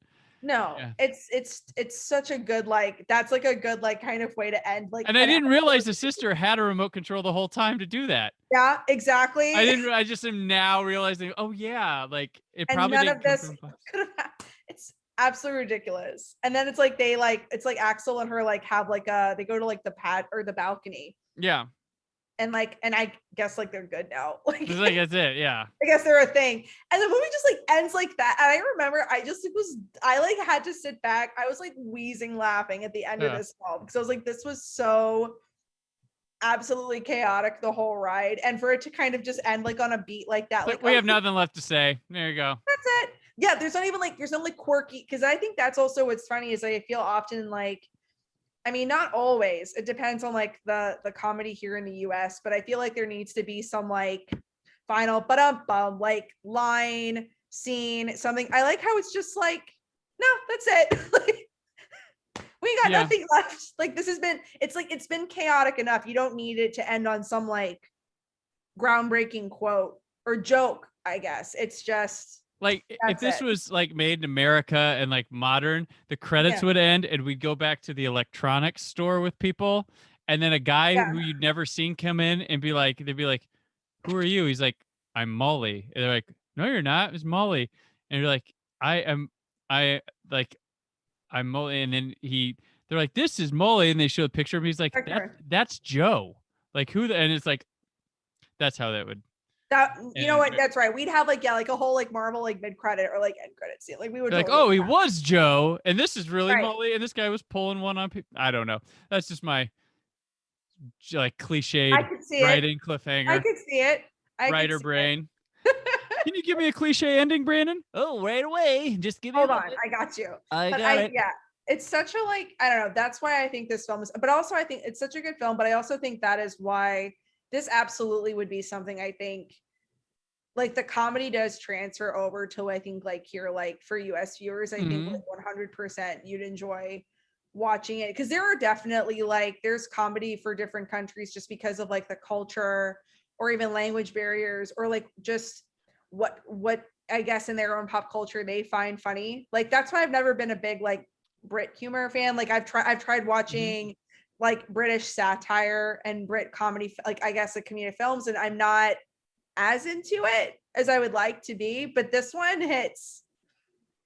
No, it's such a good that's like a good kind of way to end and I didn't realize the sister had a remote control the whole time to do that. Yeah, exactly. I just am now realizing, oh yeah, like it and probably none of this could have happened. It's absolutely ridiculous. And then it's like it's like Axel and her have they go to the pad or the balcony. Yeah. And I guess they're good now. That's it. Yeah. I guess they're a thing. And the movie just ends like that. And I remember I had to sit back. I was wheezing laughing at the end of this film because I was like, this was so absolutely chaotic the whole ride. And for it to kind of just end on a beat like that. We have nothing left to say. There you go. That's it. Yeah. There's not even there's no quirky, because I think that's also what's funny is I feel often I mean, not always. It depends on the comedy here in the US, but I feel there needs to be some final line, scene, something. I like how it's just no, that's it. We got nothing left. This has been it's been chaotic enough. You don't need it to end on some groundbreaking quote or joke, I guess. It's just if this was made in America and modern, the credits would end and we'd go back to the electronics store with people, and then a guy who you'd never seen come in and they'd be like, who are you? He's like, I'm Molly. And they're like, no, you're not. It's Molly. And you're like, I'm Molly. And then they're like, this is Molly. And they show a picture of him. He's like, that's Joe. And it's that's how that would. That you know what? That's right. We'd have a whole Marvel mid credit or end credit scene. We would he was Joe, and this is really Molly, and this guy was pulling one on people. I don't know. That's just my cliched writing cliffhanger. I could see it. Writer brain. Can you give me a cliche ending, Brandon? Oh, right away. Just give me. Hold on, I got you. I got it. Yeah, it's such a like, I don't know. That's why I think this film is, but also I think it's such a good film, but I also think that is why this absolutely would be something I think like the comedy does transfer over to, I think like here, like for US viewers, I think like 100% you'd enjoy watching it. Cause there are definitely like, there's comedy for different countries just because of like the culture or even language barriers or like just what I guess in their own pop culture they find funny. Like that's why I've never been a big like Brit humor fan. Like I've tried watching like British satire and Brit comedy, like I guess like comedic films, and I'm not as into it as I would like to be, but this one hits,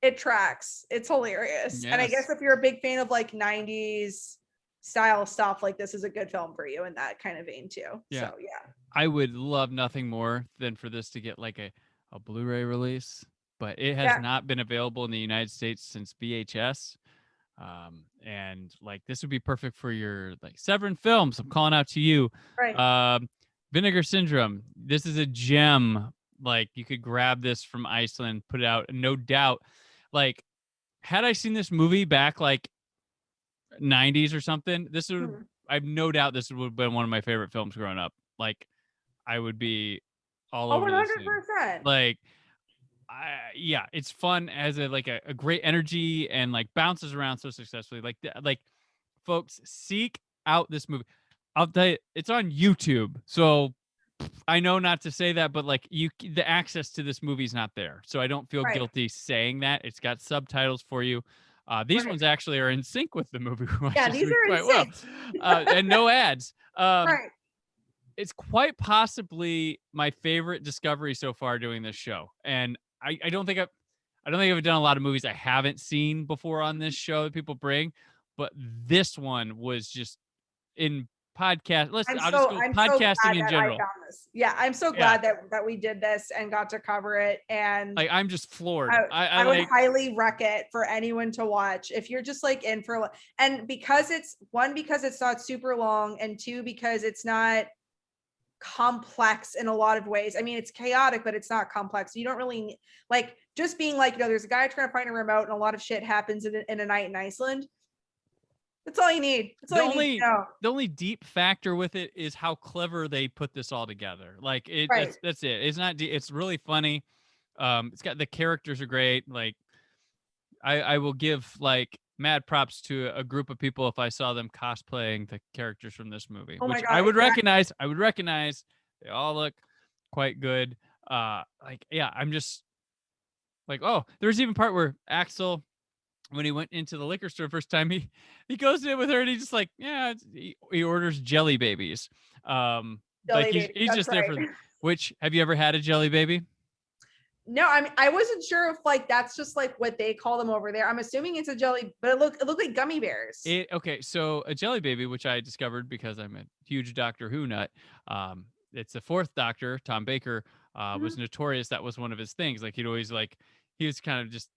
it tracks. It's hilarious. And I guess Yes. if you're a big fan of like 90s style stuff, like this is a good film for you in that kind of vein too. Yeah. So yeah. I would love nothing more than for this to get like a Blu-ray release, but it has Yeah. not been available in the United States since VHS. And like this would be perfect for your like Severin Films. I'm calling out to you. Right. Vinegar Syndrome. This is a gem. Like you could grab this from Iceland, put it out, and no doubt. Like, had I seen this movie back like 90s or something, this would I have no doubt this would have been one of my favorite films growing up. Like, I would be all Oh, over this thing. 100%. Like, yeah, it's fun, has a like a great energy and like bounces around so successfully. Like folks, seek out this movie. I'll tell you, it's on YouTube. So I know not to say that, but like the access to this movie is not there. So I don't feel Right. guilty saying that. It's got subtitles for you. These Right. ones actually are in sync with the movie. Yeah, these are in quite well. sync. And no ads. Right. It's quite possibly my favorite discovery so far doing this show. And I don't think I've done a lot of movies I haven't seen before on this show that people bring, but this one was just in podcast. I'll just go I'm so podcasting glad in that I general. found this. Yeah, I'm so glad that we did this and got to cover it. And Like I'm just floored. I would highly rec it for anyone to watch if you're just like in for, and because it's not super long, and two, because it's not complex in a lot of ways. I mean, it's chaotic, but it's not complex. You don't really like just being like, there's a guy trying to find a remote and a lot of shit happens in a night in Iceland. That's all you need. That's all you need to know. The only deep factor with it is how clever they put this all together. Like Right. that's it. It's not deep. It's really funny. It's got, the characters are great. Like I will give like mad props to a group of people if I saw them cosplaying the characters from this movie, Oh my which God, I would exactly. recognize. I would recognize. They all look quite good. Like, yeah, I'm just like, oh, there's even part where Axel, when he went into the liquor store first time, he goes in with her and he's just like, yeah, he orders jelly babies. Jelly Like baby. he's That's just there for. right. Which, have you ever had a jelly baby? No, I mean, I wasn't sure if like that's just like what they call them over there. I'm assuming it's a jelly, but it looked like gummy bears. Okay, so a jelly baby, which I discovered because I'm a huge Doctor Who nut. It's the fourth Doctor, Tom Baker, was notorious. That was one of his things. Like he'd always he was kind of just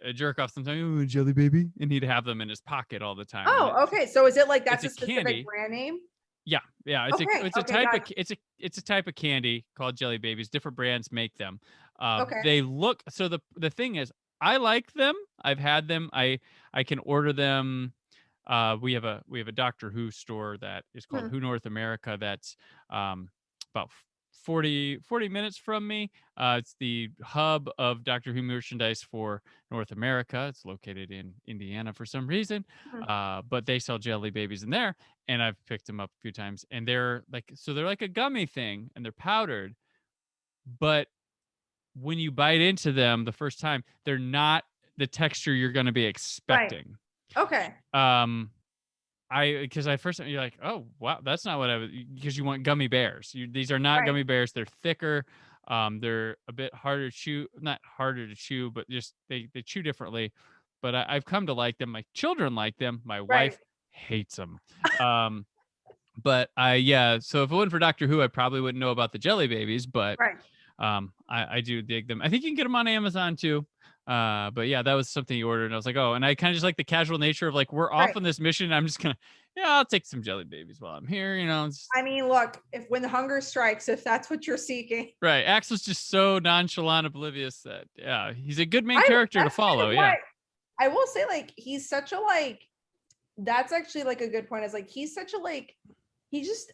a jerk off sometimes. Oh, jelly baby, and he'd have them in his pocket all the time. Oh, okay. So is it like that's a specific candy. brand name? Yeah. It's a type of candy called jelly babies. Different brands make them. Okay. They look, so the thing is, I like them. I've had them. I can order them. We have a Doctor Who store that is called Who North America. That's about 40 minutes from me. It's the hub of Doctor Who merchandise for North America. It's located in Indiana for some reason. But they sell jelly babies in there, and I've picked them up a few times, and they're like a gummy thing, and they're powdered, but when you bite into them the first time, they're not the texture you're going to be expecting. Right. Okay. Because I first, you're like, oh wow, that's not what I was, because you want gummy bears. These are not gummy bears. They're thicker. They're a bit harder to chew, not harder to chew, but just they chew differently. But I've come to like them. My children like them. My wife hates them. But so if it wasn't for Doctor Who, I probably wouldn't know about the jelly babies. But I do dig them. I think you can get them on Amazon too. But yeah, that was something you ordered, and I was like, oh, and I kind of just like the casual nature of like, we're off on this mission. I'm just gonna, I'll take some jelly babies while I'm here. I mean, look, when the hunger strikes, if that's what you're seeking. Right. Axel's just so nonchalant, oblivious that he's a good main character to follow. Yeah. I will say, like, he's such a like. That's actually like a good point. Is like he's such a like. He just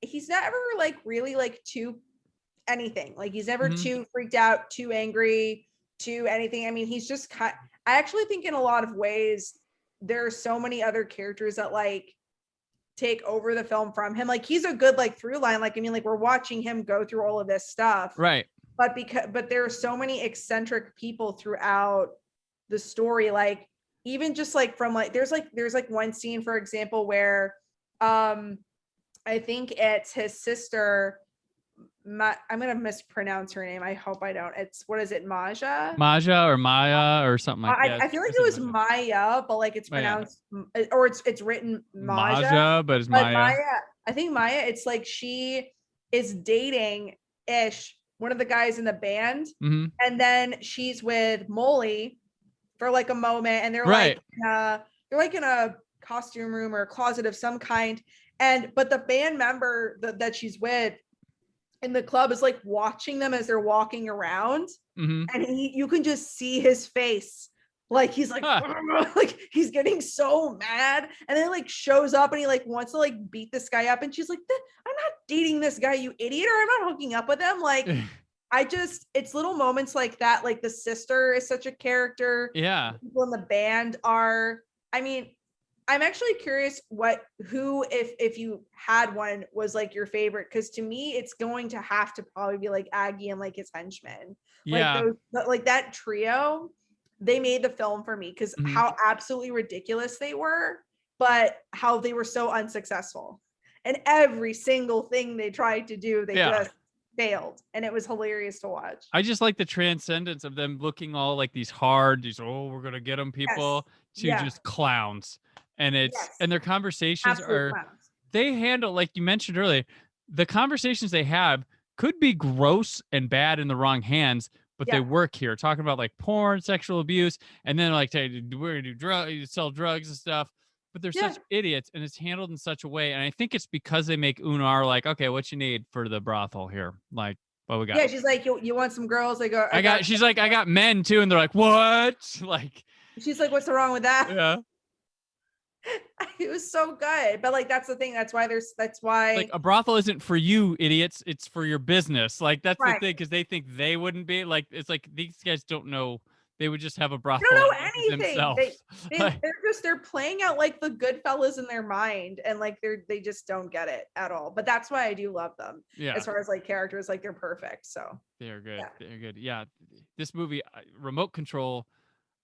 He's never like really like too anything. Like he's never too freaked out, too angry, too anything. I mean, he's just I actually think in a lot of ways there are so many other characters that like take over the film from him. Like he's a good like through line. Like I mean, like we're watching him go through all of this stuff. Right. But there are so many eccentric people throughout the story. Like even just like from like there's like one scene, for example, where I think it's his sister. I'm gonna mispronounce her name. I hope I don't. It's what is it, Maja? Maja or Maya or something like that. I feel like it was Maya, but like it's pronounced or it's written Maja, but it's but Maya. I think Maya. It's like she is dating Ish, one of the guys in the band, and then she's with Molly for like a moment, and they're like in a costume room or a closet of some kind, but the band member that she's with in the club is like watching them as they're walking around, and you can just see his face, like he's like like he's getting so mad, and then like shows up and he like wants to like beat this guy up, and she's like, I'm not dating this guy, you idiot, or I'm not hooking up with him. Like it's little moments like that. Like the sister is such a character. Yeah, people in the band are. I mean, I'm actually curious who, if you had one, was like your favorite, because to me it's going to have to probably be like Aggie and like his henchmen. Yeah, like that trio, they made the film for me because how absolutely ridiculous they were, but how they were so unsuccessful, and every single thing they tried to do, they just failed, and it was hilarious to watch. I just like the transcendence of them looking all like these we're gonna get them people to just clowns. And and their conversations they handle, like you mentioned earlier, the conversations they have could be gross and bad in the wrong hands, but they work here talking about like porn, sexual abuse, and then like we're gonna do drugs, sell drugs and stuff. But they're such idiots, and it's handled in such a way. And I think it's because they make Unar like, okay, what you need for the brothel here? Like, what we got? Yeah, she's like, you want some girls? They go, she's like, I got men too, and they're like, what? Like, she's like, what's wrong with that? Yeah. It was so good, but like that's the thing. That's why like a brothel isn't for you idiots. It's for your business. Like that's the thing, because they think they wouldn't be like. It's like these guys don't know. They would just have a brothel. They don't know anything. Themselves. They're playing out like the Goodfellas in their mind, and like they just don't get it at all. But that's why I do love them. Yeah. As far as like characters, like they're perfect. So they're good. Yeah. They're good. Yeah. This movie, Remote Control.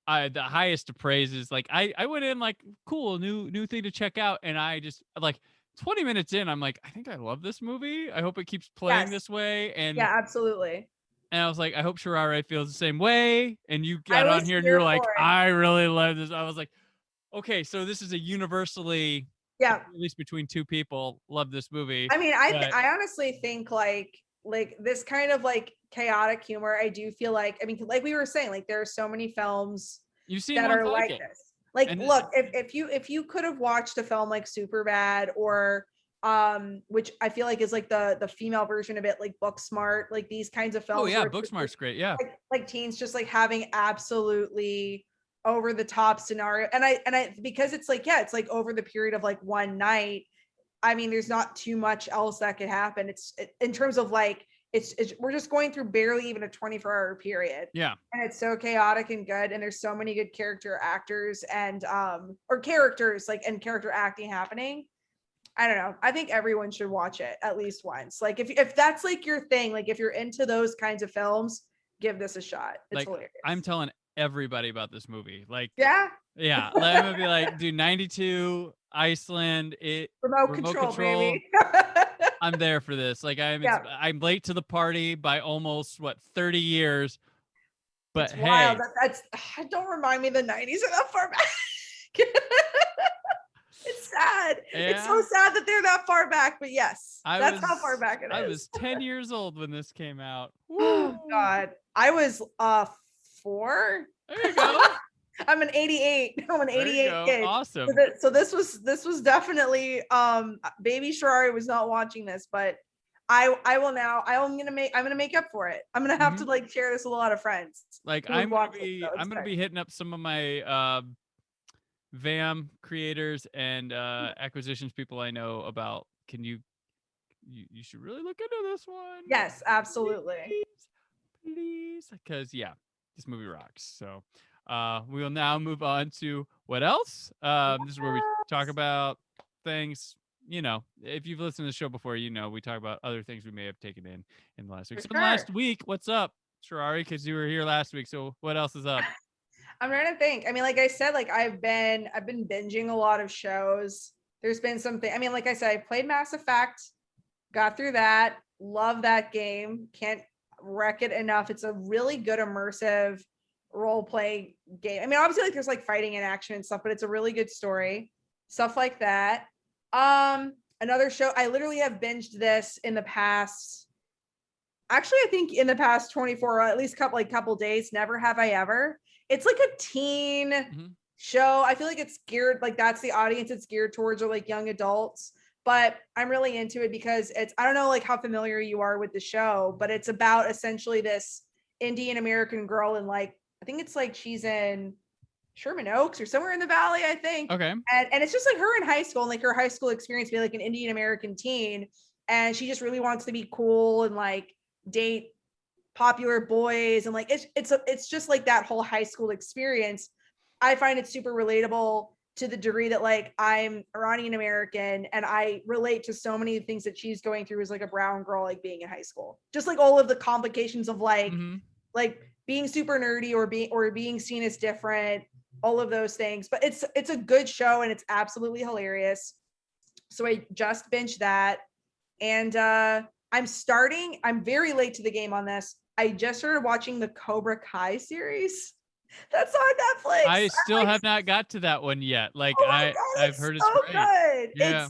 The highest of praise is like I went in like cool new thing to check out, and I just like 20 minutes in I'm like, I think I love this movie. I hope it keeps playing this way. And yeah, absolutely. And I was like, I hope Sharareh feels the same way. And you got on here and you're like, I really love this. I was like, okay, so this is a universally, at least between two people, love this movie. I mean, I honestly think like this kind of like chaotic humor, I do feel like, I mean, like we were saying, like there are so many films that are like this. Like, and look, if you could have watched a film like Superbad or which I feel like is like the female version of it, like Booksmart, like these kinds of films. Oh yeah, Booksmart's great. Yeah, like teens just like having absolutely over the top scenario, and I because it's like it's like over the period of like one night. I mean, there's not too much else that could happen. It's in terms of like it's we're just going through barely even a 24-hour period. Yeah, and it's so chaotic and good, and there's so many good character actors and or characters like and character acting happening. I don't know. I think everyone should watch it at least once. Like if that's like your thing, like if you're into those kinds of films, give this a shot. It's like, hilarious. I'm telling everybody about this movie. Like yeah. Let me be like, dude, 92 Iceland, remote control. Baby. I'm there for this. Like I'm late to the party by almost 30 years. But it's hey, wild. That's don't remind me the 90s are that far back. It's sad. Yeah. It's so sad that they're that far back, but yes, that's how far back it is. I was 10 years old when this came out. Oh God. I was 4. There you go. I'm an 88. I'm an 88 kid. Awesome. So this was definitely baby Sharareh was not watching this, but I will now. I'm gonna make up for it. I'm gonna have to like share this with a lot of friends. Like who would I'm watch gonna it, be so it's I'm gonna good. be hitting up some of my VAM creators and acquisitions people I know about. Can you should really look into this one. Yes, absolutely. Please, because this movie rocks. So we will now move on to what else. This is where we talk about things. If you've listened to the show before, we talk about other things we may have taken in the last week. For So last week, what's up, Sharareh? Because you were here last week. So what else is up? I'm trying to think. I mean, like I said, like I've been binging a lot of shows. There's been something. I mean, like I said, I played Mass Effect, got through that. Love that game. Can't wreck it enough. It's a really good immersive role play game. I mean, obviously, like there's like fighting and action and stuff, but it's a really good story. Stuff like that. Another show. I literally have binged this in the past. Actually, I think in the past 24 or at least couple days. Never Have I Ever. It's like a teen show. I feel like it's geared, like that's the audience it's geared towards, or like young adults. But I'm really into it because I don't know like how familiar you are with the show, but it's about essentially this Indian American girl, and like I think it's like she's in Sherman Oaks or somewhere in the valley, I think. Okay. And it's just like her in high school, and like her high school experience being like an Indian American teen, and she just really wants to be cool and like date popular boys, and like it's just like that whole high school experience. I find it super relatable to the degree that like I'm Iranian American and I relate to so many things that she's going through as like a brown girl, like being in high school, just like all of the complications of like being super nerdy or being seen as different, all of those things. But it's a good show and it's absolutely hilarious. So I just binged that, and I'm very late to the game on this. I just started watching the Cobra Kai series. That's on Netflix. I still have not got to that one yet. Like I've heard it's so great. Good. Yeah.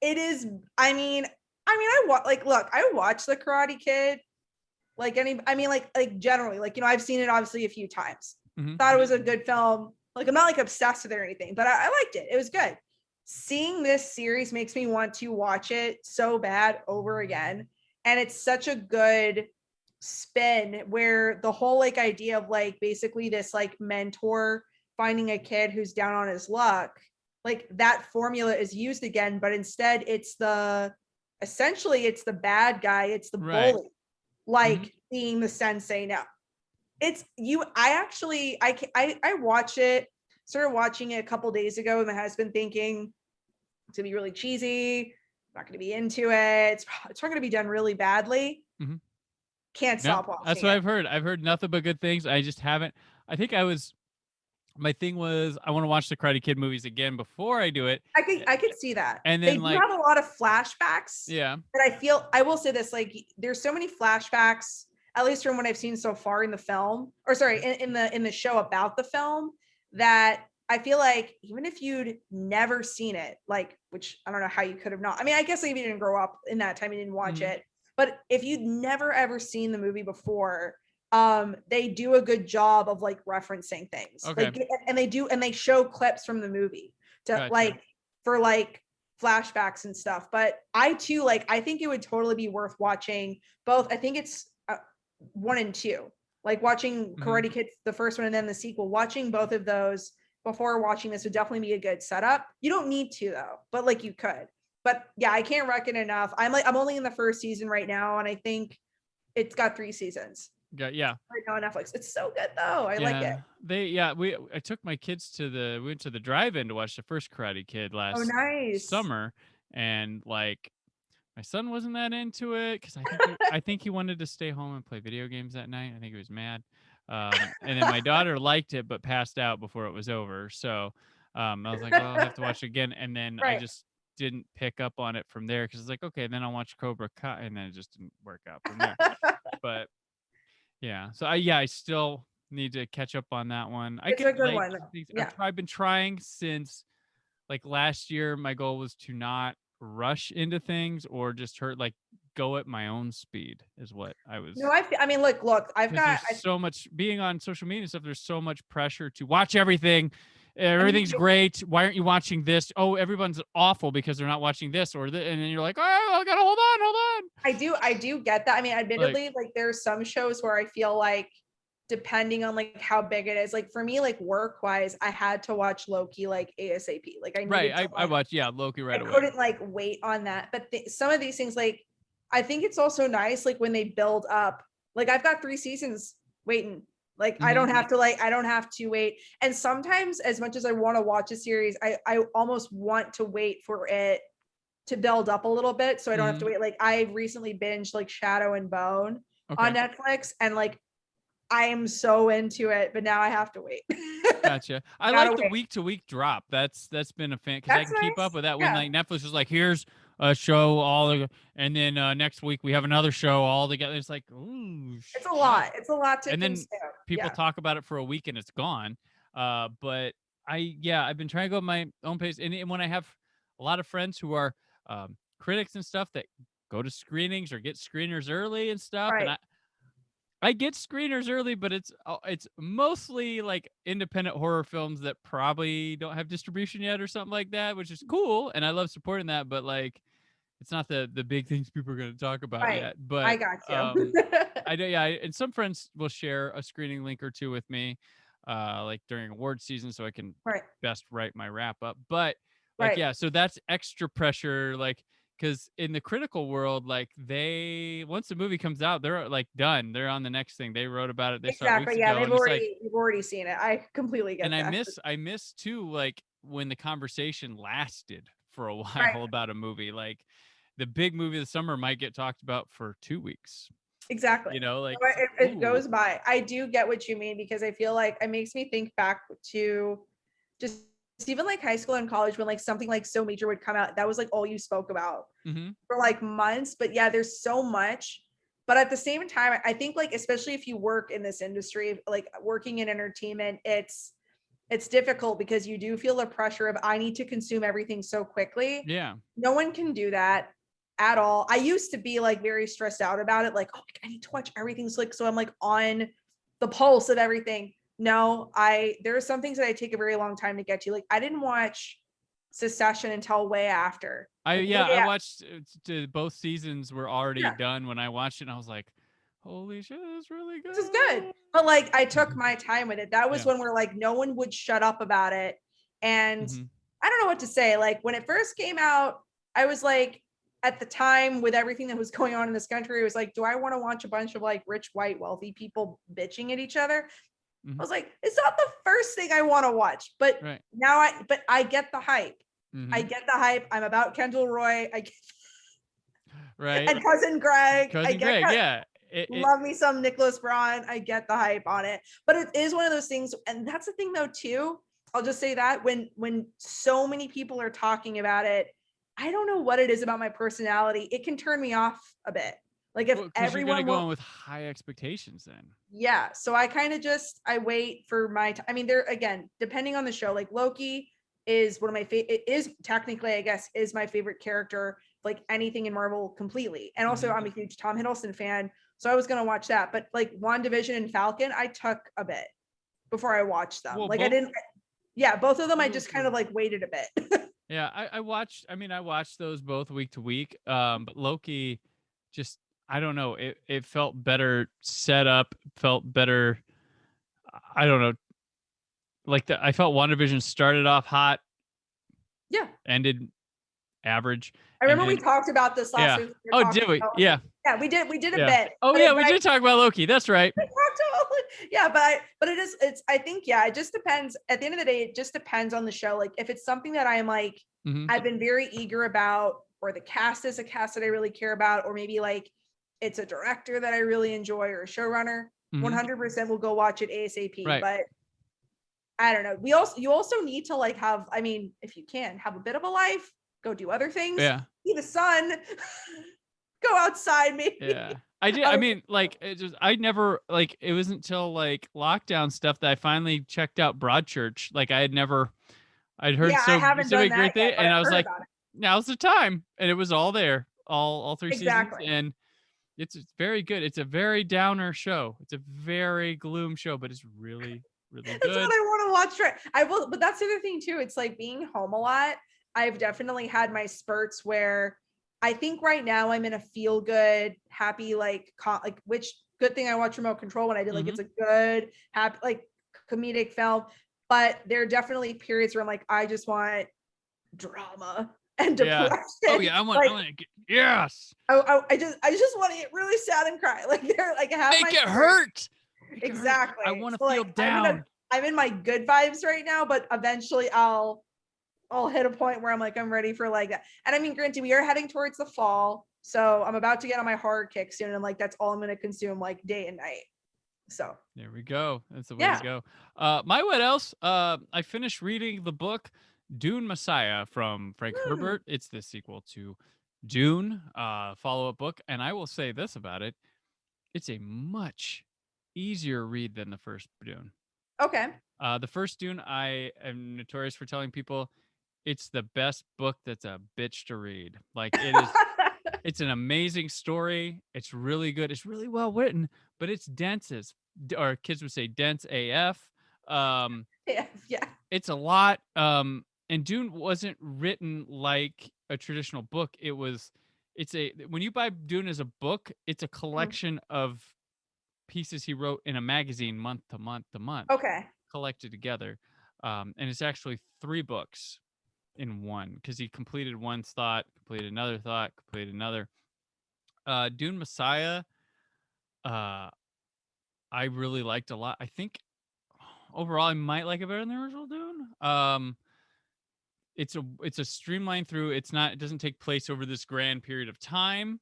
It is. I mean, look, I watched The Karate Kid. Like generally, like, I've seen it obviously a few times. Thought it was a good film. Like, I'm not like obsessed with it or anything, but I liked it. It was good. Seeing this series makes me want to watch it so bad over again. And it's such a good spin where the whole like idea of like basically this like mentor finding a kid who's down on his luck, like that formula is used again, but instead it's essentially it's the bad guy, it's the bully, like being the sensei. Now it's I watch it, started watching it a couple days ago, and my husband thinking it's gonna be really cheesy, I'm not gonna be into it, it's probably gonna be done really badly. Can't stop watching. That's what I've heard. I've heard nothing but good things. I just haven't. I think my thing was I want to watch the Karate Kid movies again before I do it. I could see that. And then they do have a lot of flashbacks. Yeah. But I will say this, like there's so many flashbacks, at least from what I've seen so far in the film, or sorry, in the show about the film, that I feel like even if you'd never seen it, like, which I don't know how you could have not. I mean, I guess maybe you didn't grow up in that time, you didn't watch it. But if you'd never ever seen the movie before, they do a good job of like referencing things. Okay. And they show clips from the movie to like for like flashbacks and stuff. But I too, like, I think it would totally be worth watching both. I think it's 1 and 2, like watching Karate Kid, the first one, and then the sequel. Watching both of those before watching this would definitely be a good setup. You don't need to though, but like you could. But yeah, I can't reckon enough. I'm only in the first season right now, and I think it's got 3 seasons. Yeah. Right now on Netflix. It's so good though. I like it. I took my kids we went to the drive-in to watch the first Karate Kid last summer, and like my son wasn't that into it because I think he wanted to stay home and play video games that night. I think he was mad. And then my daughter liked it but passed out before it was over. So I was like, well, I'll have to watch it again. And then I just didn't pick up on it from there because it's like, okay, then I'll watch Cobra Kai, and then it just didn't work out from there. But yeah, so I still need to catch up on that one. It's a good one. Yeah. I've been trying since like last year. My goal was to not rush into things or just go at my own speed is what I was. No, I mean, look, I've got so much being on social media and stuff. There's so much pressure to watch everything. Everything's great. Why aren't you watching this? Oh, everyone's awful because they're not watching this or and then you're like, oh, I gotta hold on. I do get that. I mean, Like, admittedly, like there's some shows where I feel like depending on like how big it is, like for me, like work wise, I had to watch Loki like ASAP. Like I right. needed to I watched Loki I right away. couldn't like wait on that. But some of these things, like I think it's also nice, like when they build up. Like I've got 3 seasons waiting. Like I don't have to wait. And sometimes, as much as I want to watch a series, I almost want to wait for it to build up a little bit, so I don't have to wait. Like I recently binged like Shadow and Bone on Netflix, and like I am so into it, but now I have to wait. Gotcha. I Gotta like the wait. week to week drop. That's been a fan because I That's can keep nice. up with that. When Yeah. like Netflix is like, here's a show and then next week we have another show all together. It's like, ooh, It's a lot. It's a lot to and then consume. people Yeah. talk about it for a week and it's gone. But I've been trying to go at my own pace, and when I have a lot of friends who are critics and stuff that go to screenings or get screeners early and stuff, and Right. I get screeners early, but it's mostly like independent horror films that probably don't have distribution yet or something like that, which is cool, and I love supporting that. But like, it's not the big things people are going to talk about Right. yet. I But got you. I do, yeah. And some friends will share a screening link or two with me, like during award season, so I can Right. best write my wrap up. But like, Right. yeah, so that's extra pressure, like. Because in the critical world, like once the movie comes out, they're like done. They're on the next thing. They wrote about it. They saw it weeks Exactly. Yeah, ago, and it's like, you've already seen it. I completely and get that. I miss too, like when the conversation lasted for a Right. while about a movie. Like the big movie of the summer might get talked about for 2 weeks. Exactly. You know, like So it ooh, goes by. I do get what you mean, because I feel like it makes me think back to just even like high school and college, when like something like So Major would come out. That was like all you spoke about for like months. But yeah, there's so much. But at the same time, I think like, especially if you work in this industry, like working in entertainment, it's difficult because you do feel the pressure of, I need to consume everything so quickly. yeah. No one can do that at all. I used to be like very stressed out about it, like, oh, I need to watch everything, so I'm like on the pulse of everything. No, there are some things that I take a very long time to get to. Like I didn't watch Succession until way after. Like, I watched both seasons were already yeah, done when I watched it, and I was like, holy shit, it's really good. this is good. But like I took my time with it. That was Yeah. when we're like, no one would shut up about it. And Mhm. I don't know what to say. Like when it first came out, I was like, at the time, with everything that was going on in this country, it was like, do I want to watch a bunch of like rich, white, wealthy people bitching at each other? I was like, it's not the first thing I want to watch. But Right. now I get the hype. I Mhm. get the hype. I'm about Kendall Roy. Right. And Cousin Greg. Cousin Greg, yeah. Love me some Nicholas Braun. I get the hype on it. But it is one of those things, and that's the thing though too. I'll just say that when so many people are talking about it, I don't know what it is about my personality. It can turn me off a bit. Like if because you're gonna everyone go in with high expectations then. yeah. So I kind of I wait for my I mean, there again, depending on the show, like Loki is one of my favorite. It is technically, I guess, is my favorite character, like anything in Marvel completely. And also I'm a huge Tom Hiddleston fan. So I was gonna watch that. But like WandaVision and Falcon, I took a bit before I watched them. Well, Like I didn't both of them I just kind of were- like waited a bit. Yeah, I watched. I mean, I watched those both week to week. But Loki, just I don't know. It felt better set up. Felt better. I don't know. Like I felt WandaVision started off hot, Yeah. ended average, I and remember we then talked about this last week. oh, did we? Yeah. Yeah, we did a Yeah. bit. Oh yeah, we did talk about Loki. That's right. Yeah, but it's I think it just depends. At the end of the day, it just depends on the show. Like if it's something that I am like I've been very eager about, or the cast is a cast that I really care about, or maybe like it's a director that I really enjoy, or a showrunner, 100% will go watch it ASAP. Right. But I don't know. You also need to like have, I mean, if you can have a bit of a life, go do other things. Yeah. See the sun. Go outside, maybe. Yeah. I did. I mean, like, I never, like, it wasn't until like lockdown stuff that I finally checked out Broadchurch. Like, I'd heard I haven't so many done great that yet, things, but and I I've was heard like, about it. now's the time, and it was all there, all 3 Exactly. seasons, and it's very good. It's a very downer show. It's a very gloom show, but it's really, really good. That's what I want to watch. Right. I will, but that's the other thing too. It's like being home a lot. I've definitely had my spurts where I think right now I'm in a feel good, happy, like which good thing I watched Remote Control when I did, like, it's a good, happy, like, comedic film. But there are definitely periods where I'm like, I just want drama and depression. Oh yeah, I want yes. I just want to get really sad and cry. Like, they're like, have Make it hurt. Exactly. I want to So, feel like, down. I'm in my good vibes right now, but eventually I'll hit a point where I'm like, I'm ready for like that. And I mean, granted, we are heading towards the fall, so I'm about to get on my horror kick soon, and like that's all I'm gonna consume like day and night. So there we go. That's the way to go. My what else? I finished reading the book Dune Messiah from Frank Herbert. It's the sequel to Dune, follow-up book, and I will say this about it: it's a much easier read than the first Dune. Okay. The first Dune, I am notorious for telling people it's the best book that's a bitch to read. Like, it is. It's an amazing story. It's really good. It's really well written, but it's dense as, or kids would say dense AF. Yeah. It's a lot. And Dune wasn't written like a traditional book. When you buy Dune as a book, it's a collection of pieces he wrote in a magazine month to month to month. Okay. Collected together. And it's actually 3 books in one, because he completed one thought, completed another thought, completed another. Dune Messiah, I really liked a lot. I think overall I might like it better than the original Dune. It's a streamlined through. It doesn't take place over this grand period of time.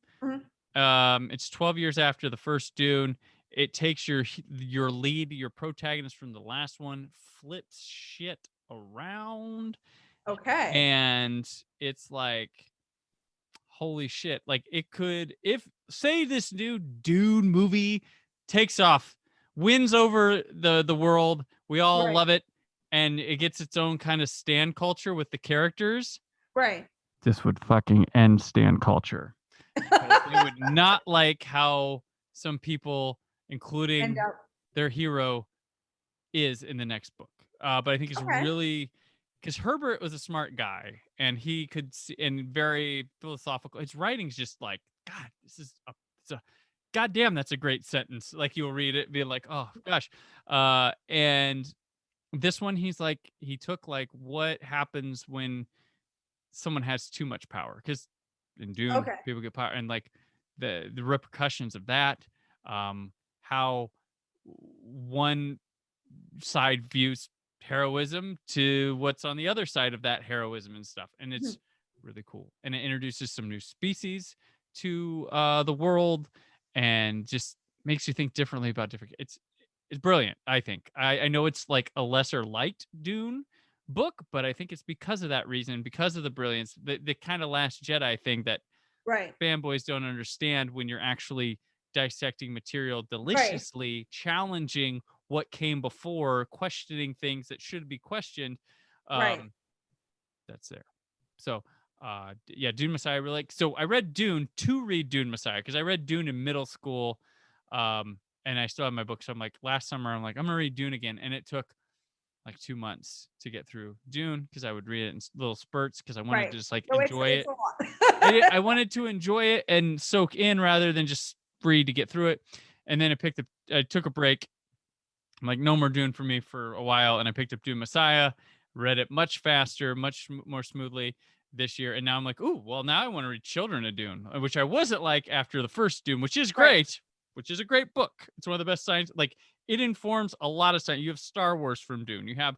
It's 12 years after the first Dune. It takes your lead, your protagonist from the last one, flips shit around. Okay. And it's like, holy shit. Like, it could, if say this new Dune movie takes off, wins over the world, we all love it, and it gets its own kind of stan culture with the characters. Right. This would fucking end stan culture. They would not like how some people, including their hero, is in the next book. But I think it's really, because Herbert was a smart guy, and he could see, and very philosophical. His writing's just like, God, it's a goddamn, that's a great sentence. Like, you'll read it, being like, oh gosh. And this one, he took like what happens when someone has too much power, because in Dune, people get power, and like the repercussions of that. How one side views heroism to what's on the other side of that heroism and stuff, and it's really cool, and it introduces some new species to the world, and just makes you think differently about different. It's brilliant. I think I know it's like a lesser liked Dune book, but I think it's because of that reason, because of the brilliance, the kind of Last Jedi thing that fanboys don't understand, when you're actually dissecting material deliciously, challenging what came before, questioning things that should be questioned. That's there. So Dune Messiah, really like. So I read Dune to read Dune Messiah, because I read Dune in middle school, and I still have my book. So I'm like, last summer, I'm like, I'm gonna read Dune again, and it took like 2 months to get through Dune, because I would read it in little spurts, because I wanted to just like enjoy it. I wanted to enjoy it and soak in, rather than just read to get through it. And then I took a break. I'm like, no more Dune for me for a while, and I picked up Dune Messiah, read it much faster, much more smoothly this year, and now I'm like, ooh, well, now I want to read Children of Dune, which I wasn't like after the first Dune, which is great, which is a great book. It's one of the best science. Like, it informs a lot of science. You have Star Wars from Dune. You have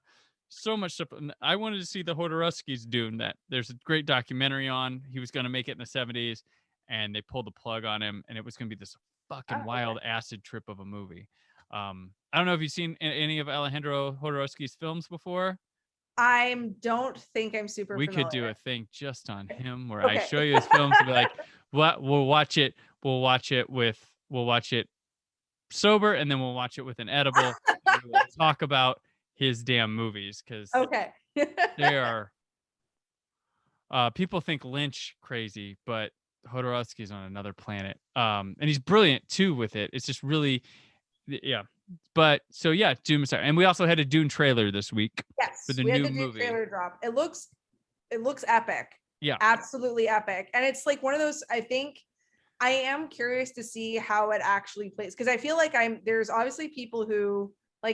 so much stuff. I wanted to see the Hodorowski's Dune, that there's a great documentary on. He was going to make it in the 70s, and they pulled the plug on him, and it was going to be this fucking wild acid trip of a movie. I don't know if you've seen any of Alejandro Jodorowsky's films before. I don't think I'm super We familiar. could do a thing just on him, where I show you his films and be like, what? We'll watch it sober, and then we'll watch it with an edible, and we'll talk about his damn movies, because they are people think Lynch crazy, but Jodorowsky's on another planet, and he's brilliant too with it. It's just really, but so Dune Messiah. And we also had a Dune trailer this week. Yes, for the we had new the Dune movie trailer drop. It looks epic. Yeah. Absolutely epic. And it's like one of those, I think I am curious to see how it actually plays, because I feel like there's obviously people who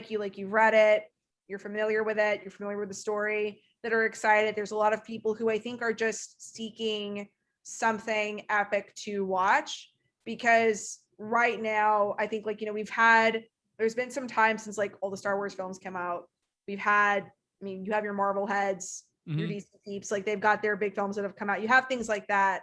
you've read it, you're familiar with it, you're familiar with the story, that are excited. There's a lot of people who I think are just seeking something epic to watch, because right now I think there's been some time since like all the Star Wars films came out. We've had, I mean, you have your Marvel heads, your DC peeps, like they've got their big films that have come out. You have things like that.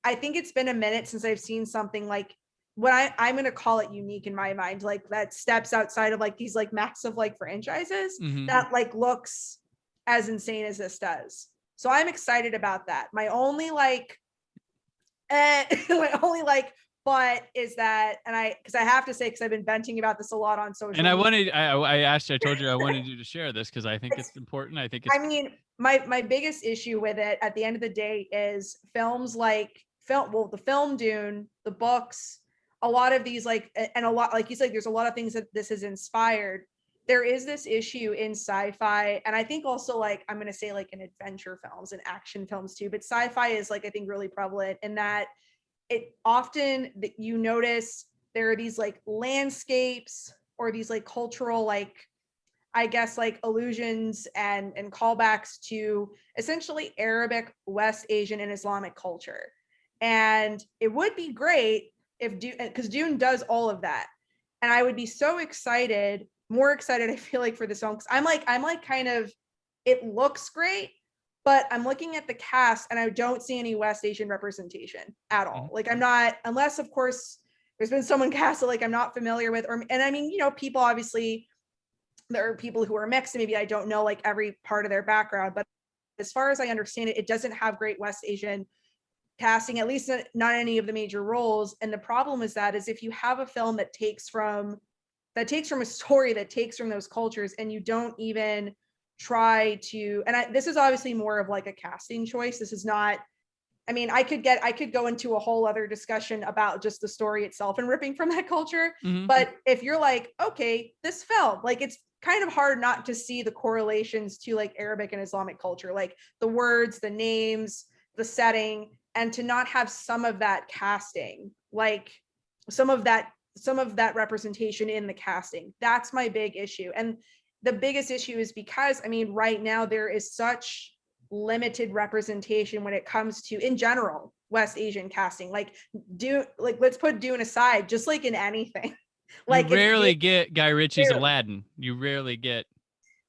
I think it's been a minute since I've seen something like what I'm going to call it unique in my mind, like that steps outside of like these like massive like franchises that like looks as insane as this does. So I'm excited about that. My only but is that, and because I have to say, because I've been venting about this a lot on social media. I told you I wanted you to share this because I think it's important. I think it's, I mean, my biggest issue with it at the end of the day is films like the film Dune, the books, a lot of these and a lot, like you said, there's a lot of things that this has inspired. There is this issue in sci-fi, and I think also like I'm going to say like in adventure films and action films too, but sci-fi is like I think really prevalent in that it often that you notice there are these like landscapes or these like cultural like I guess like allusions and callbacks to essentially Arabic, West Asian, and Islamic culture. And it would be great if because Dune does all of that. And I would be so excited, more excited, I feel like, for this film. Because I'm like kind of, it looks great, but I'm looking at the cast and I don't see any West Asian representation at all. Like I'm not, unless of course there's been someone cast that like I'm not familiar with, and I mean, people obviously, there are people who are mixed and maybe I don't know like every part of their background, but as far as I understand it, it doesn't have great West Asian casting, at least not any of the major roles. And the problem is if you have a film that takes from a story, that takes from those cultures, and you don't even try to, and this is obviously more of like a casting choice. This is not, I mean, I could go into a whole other discussion about just the story itself and ripping from that culture. But if you're like, okay, this film, like it's kind of hard not to see the correlations to like Arabic and Islamic culture, like the words, the names, the setting, and to not have some of that casting, like some of that representation in the casting. That's my big issue. And the biggest issue is because, I mean, right now there is such limited representation when it comes to, in general, West Asian casting. Like Dune, like let's put Dune aside, just like in anything. Like you rarely get Guy Ritchie's Aladdin. You rarely get,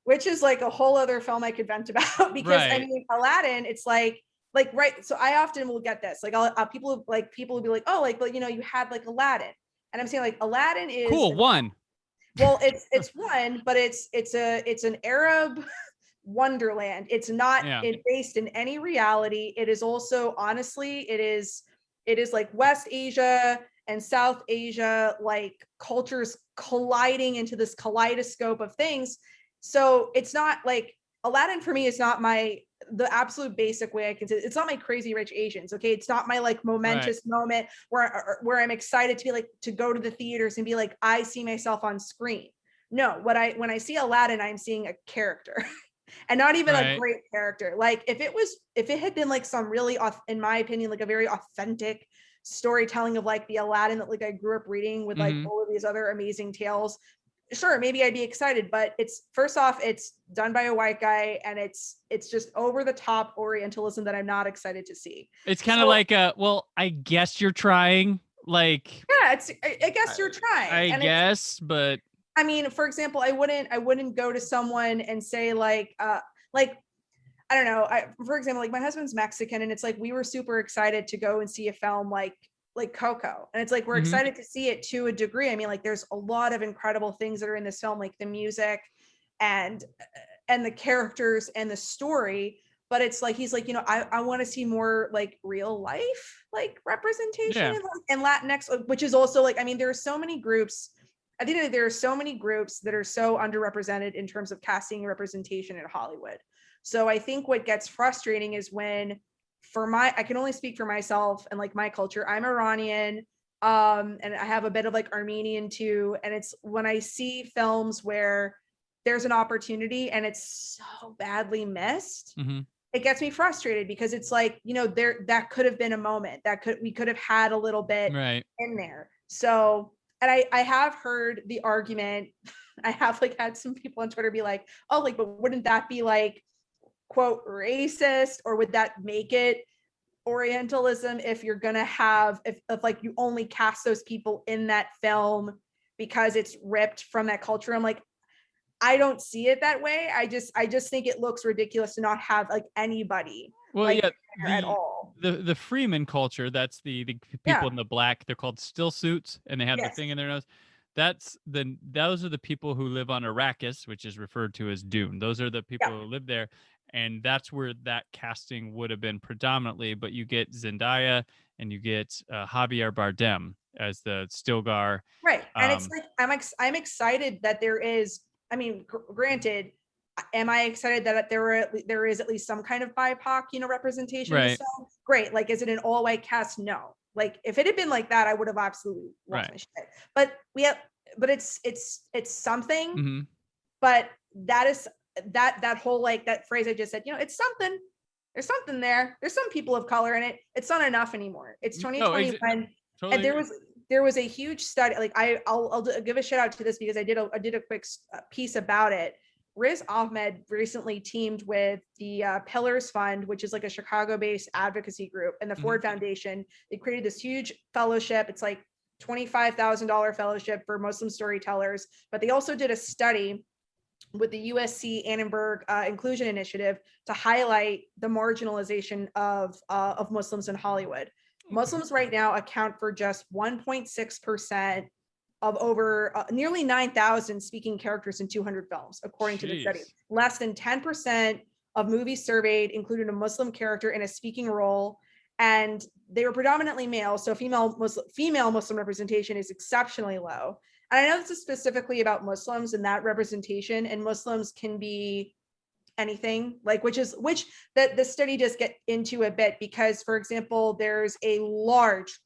which is like a whole other film I could vent about, because I mean, Aladdin, it's like right. So I often will get this, like people will be like, oh, like, but you had like Aladdin, and I'm saying like Aladdin is cool one. Well, it's one, but it's an Arab wonderland. It's not based in any reality. It is also, honestly, it is like West Asia and South Asia, like cultures colliding into this kaleidoscope of things. So it's not like Aladdin for me is not the absolute basic way I can say it's not my Crazy Rich Asians. Okay. It's not my like momentous moment where I'm excited to be like, to go to the theaters and be like, I see myself on screen. No, when I see Aladdin, I'm seeing a character and not even a great character. Like if it had been like some really, in my opinion, like a very authentic storytelling of like the Aladdin that like I grew up reading with like all of these other amazing tales, sure, maybe I'd be excited. But it's, first off, it's done by a white guy, and it's just over the top Orientalism that I'm not excited to see. It's kind of like well, I guess you're trying, like, yeah, I guess you're trying, I guess, but I mean, for example, I wouldn't go to someone and say like I don't know, for example, like my husband's Mexican, and it's like we were super excited to go and see a film like Coco, and it's like we're excited to see it to a degree. I mean, like there's a lot of incredible things that are in this film, like the music and the characters and the story, but it's like he's like, I want to see more like real life like representation and Latinx, which is also like, I mean, there are so many groups. I think there are so many groups that are so underrepresented in terms of casting and representation in Hollywood. So I think what gets frustrating is when, I can only speak for myself and like my culture, I'm Iranian, and I have a bit of like Armenian too. And it's when I see films where there's an opportunity and it's so badly missed, it gets me frustrated because it's like, that could have been a moment we could have had a little bit Right. in there. So, and I have heard the argument. I have like had some people on Twitter be like, oh, like, but wouldn't that be like, quote, racist, or would that make it Orientalism if you're gonna have if like you only cast those people in that film because it's ripped from that culture? I'm like, I don't see it that way. I just think it looks ridiculous to not have like anybody Well, like yeah, there at all. the Freeman culture, that's the people Yeah. in the black, they're called still suits, and they have the Yes. thing in their nose. Those are the people who live on Arrakis, which is referred to as Dune. Those are the people Yeah. who live there, and that's where that casting would have been predominantly. But you get Zendaya and you get Javier Bardem as the Stilgar. Right. And it's Um, like I'm excited that there is, I mean, granted, am I excited that there is at least some kind of BIPOC, representation in this Right. film? Great. Like, is it an all white cast? No. Like, if it had been like that, I would have absolutely lost Right. my shit. But it's something. hmm But that is that whole, like, that phrase I just said, it's something. There's something there. There's some people of color in it. It's not enough anymore. It's No, 2021. no, totally And there agree. was a huge study. Like, I'll give a shout out to this because I did a quick piece about it. Riz Ahmed recently teamed with the Pillars Fund, which is like a Chicago-based advocacy group, and the Ford Foundation. They created this huge fellowship. It's like $25,000 fellowship for Muslim storytellers. But they also did a study with the USC Annenberg Inclusion Initiative to highlight the marginalization of Muslims in Hollywood. Muslims right now account for just 1.6% of over nearly 9,000 speaking characters in 200 films, according to the study. Jeez. Less than 10% of movies surveyed included a Muslim character in a speaking role, and they were predominantly male, so female Muslim representation is exceptionally low. And I know this is specifically about Muslims and that representation, and Muslims can be anything, like, which that the study does get into a bit, because, for example, there's a large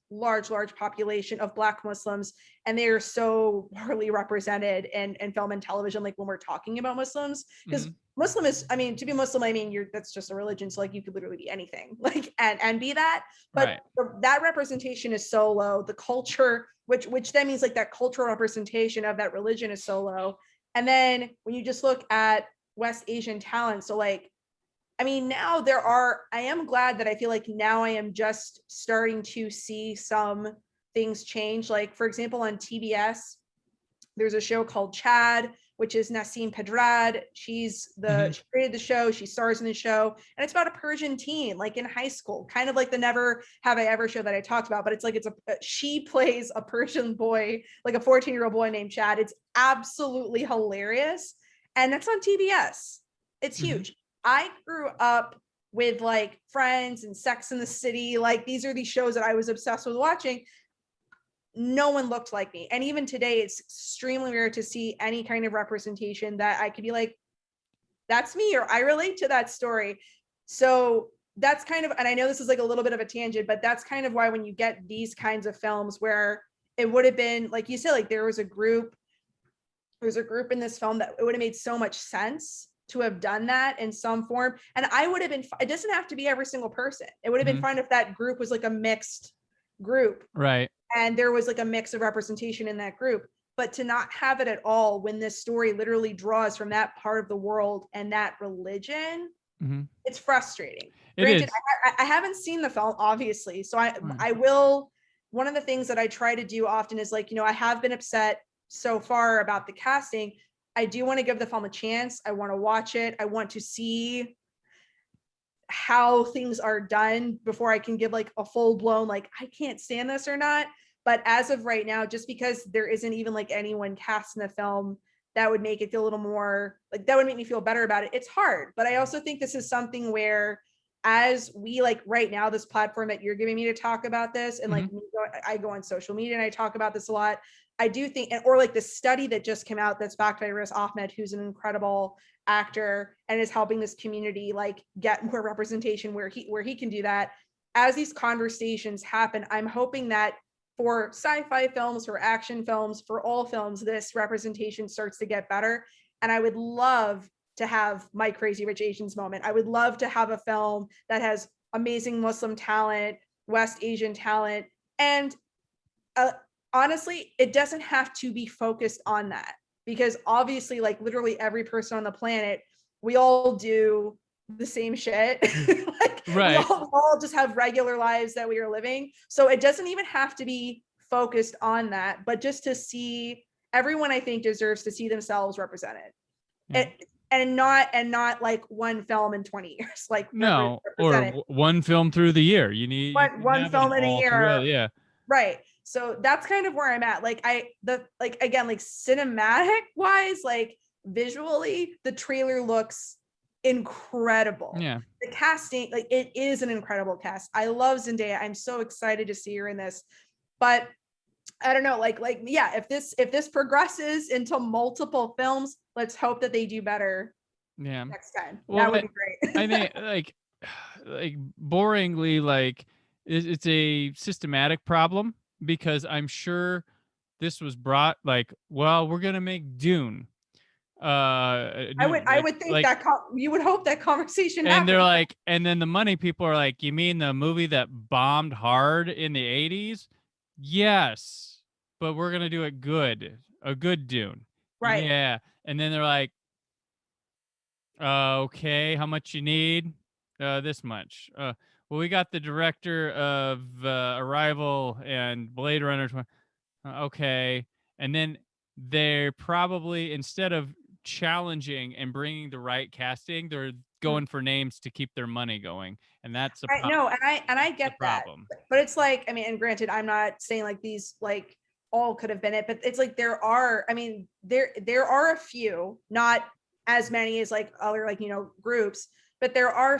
population of Black Muslims, and they are so poorly represented in film and television, like when we're talking about Muslims, because Muslim is, I mean, to be Muslim, I mean, that's just a religion, so like you could literally be anything, like, and be that. But Right. that representation is so low. The culture, which then means like that cultural representation of that religion is so low. And then when you just look at West Asian talent, so like, I mean, now I am glad that I feel like now I am just starting to see some things change. Like, for example, on TBS, there's a show called Chad, which is Nasim Pedrad. She created the show, she stars in the show, and it's about a Persian teen, like in high school, kind of like the Never Have I Ever show that I talked about, but it's like she plays a Persian boy, like a 14-year-old boy named Chad. It's absolutely hilarious, and that's on TBS. It's huge. I grew up with like Friends and Sex in the City. Like, these are these shows that I was obsessed with watching. No one looked like me. And even today, it's extremely rare to see any kind of representation that I could be like, that's me, or I relate to that story. So that's kind of, and I know this is like a little bit of a tangent, but that's kind of why when you get these kinds of films where it would have been, like you said, like there's a group in this film that it would have made so much sense to have done that in some form. And I would have been, it doesn't have to be every single person. It would have been fine if that group was like a mixed group. Right. And there was like a mix of representation in that group. But to not have it at all when this story literally draws from that part of the world and that religion, it's frustrating. Granted, I haven't seen the film, obviously. So I will, one of the things that I try to do often is like, I have been upset so far about the casting. I do want to give the film a chance. I want to watch it. I want to see how things are done before I can give like a full blown, like, I can't stand this or not. But as of right now, just because there isn't even like anyone cast in the film that would make it feel a little more like, that would make me feel better about it, it's hard. But I also think this is something where, as we, like, right now, this platform that you're giving me to talk about this, and like I go on social media and I talk about this a lot. I do think, or like the study that just came out that's backed by Riz Ahmed, who's an incredible actor and is helping this community like get more representation where he can do that. As these conversations happen, I'm hoping that for sci-fi films, for action films, for all films, this representation starts to get better. And I would love to have my Crazy Rich Asians moment. I would love to have a film that has amazing Muslim talent, West Asian talent, and honestly, it doesn't have to be focused on that, because obviously, like literally every person on the planet, we all do the same shit. Like Right. we all just have regular lives that we are living. So it doesn't even have to be focused on that, but just to see everyone, I think, deserves to see themselves represented. Yeah. And not like one film in 20 years, like No, or represented. one film through the year. You need you can One have film them in a all year. throughout, yeah. Right. So that's kind of where I'm at. Like again, like cinematic wise, like visually, the trailer looks incredible. Yeah. The casting, like it is an incredible cast. I love Zendaya. I'm so excited to see her in this. But I don't know, like yeah, if this progresses into multiple films, let's hope that they do better next time. Well, that would be great. I mean, like boringly, like it's a systematic problem, because I'm sure this was brought like, well, we're gonna make Dune. I would think that you would hope that conversation and happened. they're like, and then the money people are like, you mean the movie that bombed hard in the 80s? Yes, but we're gonna do it good, a good Dune. Right. Yeah, and then they're like, okay, how much you need? This much. Well, we got the director of Arrival and Blade Runner. Okay, and then they're probably, instead of challenging and bringing the right casting, they're going for names to keep their money going, and that's a problem. No, and I get that, but it's like, I mean, and granted, I'm not saying like these like all could have been it, but it's like there are a few, not as many as like other like groups, but there are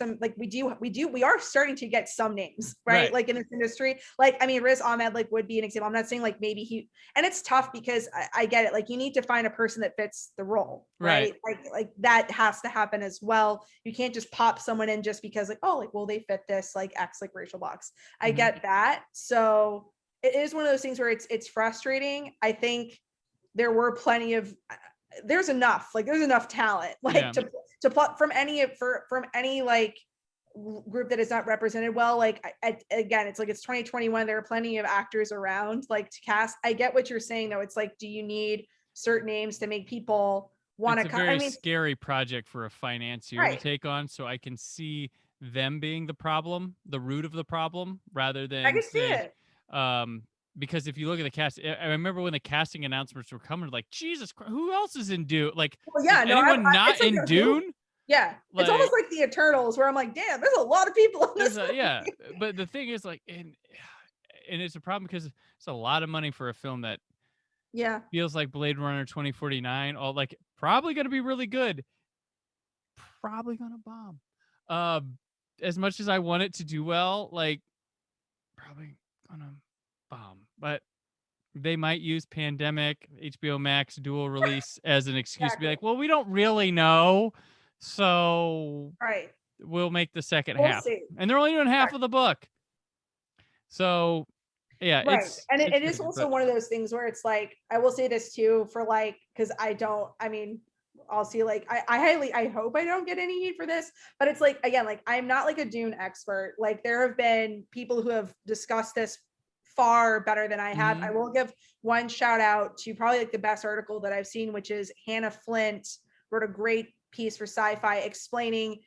some, like we are starting to get some names, right? Like in this industry, like I mean, Riz Ahmed like would be an example. I'm not saying like maybe he, and it's tough because I get it, like you need to find a person that fits the role, right? Like that has to happen as well. You can't just pop someone in just because like, oh, like well they fit this like X like racial box. I get that. So it is one of those things where it's frustrating. I think there were plenty of there's enough talent like to plot from any like group that is not represented well. Like again, it's like it's 2021, there are plenty of actors around like to cast. I get what you're saying though. It's like, do you need certain names to make people want to come? It's a very scary project for a financier to take on, so I can see them being the problem, the root of the problem, rather than I can see it. Because if you look at the cast, I remember when the casting announcements were coming, like, Jesus Christ, who else is in Dune? Like, well, yeah, is anyone not in Dune? Yeah, like, it's almost like the Eternals, where I'm like, damn, there's a lot of people in this movie. Yeah, but the thing is, like, and it's a problem because it's a lot of money for a film that feels like Blade Runner 2049, all like probably going to be really good, probably going to bomb. As much as I want it to do well, like, probably going to bomb, but they might use pandemic, HBO Max dual release as an excuse to be like, well, we don't really know, so we'll make the second half. And they're only doing half of the book, so yeah, it's it is also one of those things where it's like, I will say this too, for like, because I'll see, like I hope I don't get any heat for this, but it's like, again, like I'm not like a Dune expert. Like there have been people who have discussed this far better than I have. I will give one shout out to probably like the best article that I've seen, which is Hannah Flint wrote a great piece for Sci-Fi explaining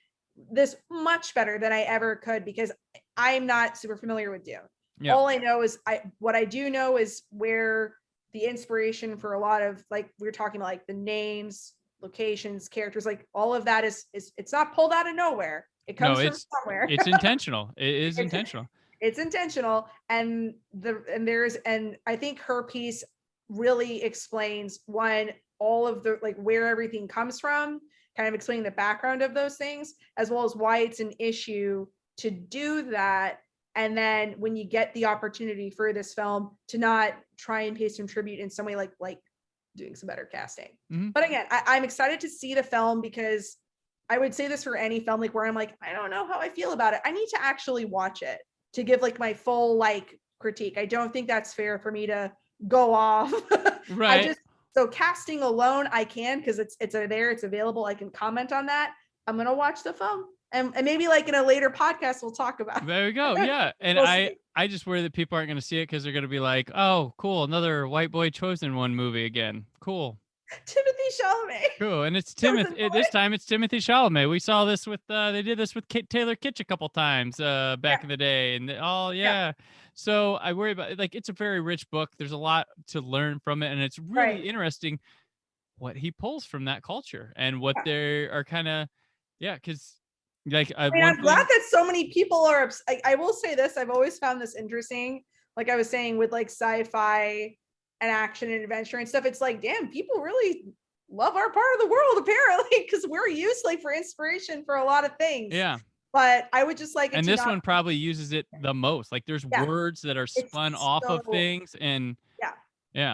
this much better than I ever could, because I'm not super familiar with Dune. All I know is what I do know is where the inspiration for a lot of, like we were talking about, like the names, locations, characters, like all of that is it's not pulled out of nowhere. It comes from somewhere. It's intentional. It is intentional. It's intentional, and I think her piece really explains all of the, like where everything comes from, kind of explaining the background of those things, as well as why it's an issue to do that. And then when you get the opportunity for this film, to not try and pay some tribute in some way, like doing some better casting. But again, I'm excited to see the film, because I would say this for any film, like where I'm like, I don't know how I feel about it. I need to actually watch it to give like my full like critique. I don't think that's fair for me to go off. So casting alone, I can, because it's there, it's available. I can comment on that. I'm gonna watch the film, and maybe like in a later podcast we'll talk about. There we go. Yeah, and We'll I see. I just worry that people aren't going to see it because they're going to be like, oh, cool, another white boy chosen one movie again. Cool. Timothy Chalamet. Cool, and it's Chosen Timothy. boy. This time it's Timothy Chalamet. We saw this with they did this with Taylor Kitsch a couple times back in the day, and yeah. So I worry about like it's a very rich book. There's a lot to learn from it, and it's really interesting what he pulls from that culture and what they are kind of because like I mean, I'm glad that so many people are. I will say this: I've always found this interesting. Like I was saying with like sci-fi and action and adventure and stuff, it's like, damn, people really love our part of the world apparently, because we're used like for inspiration for a lot of things. Yeah. But I would just like it and to this not... one probably uses it the most. Like there's words that are spun off of things, and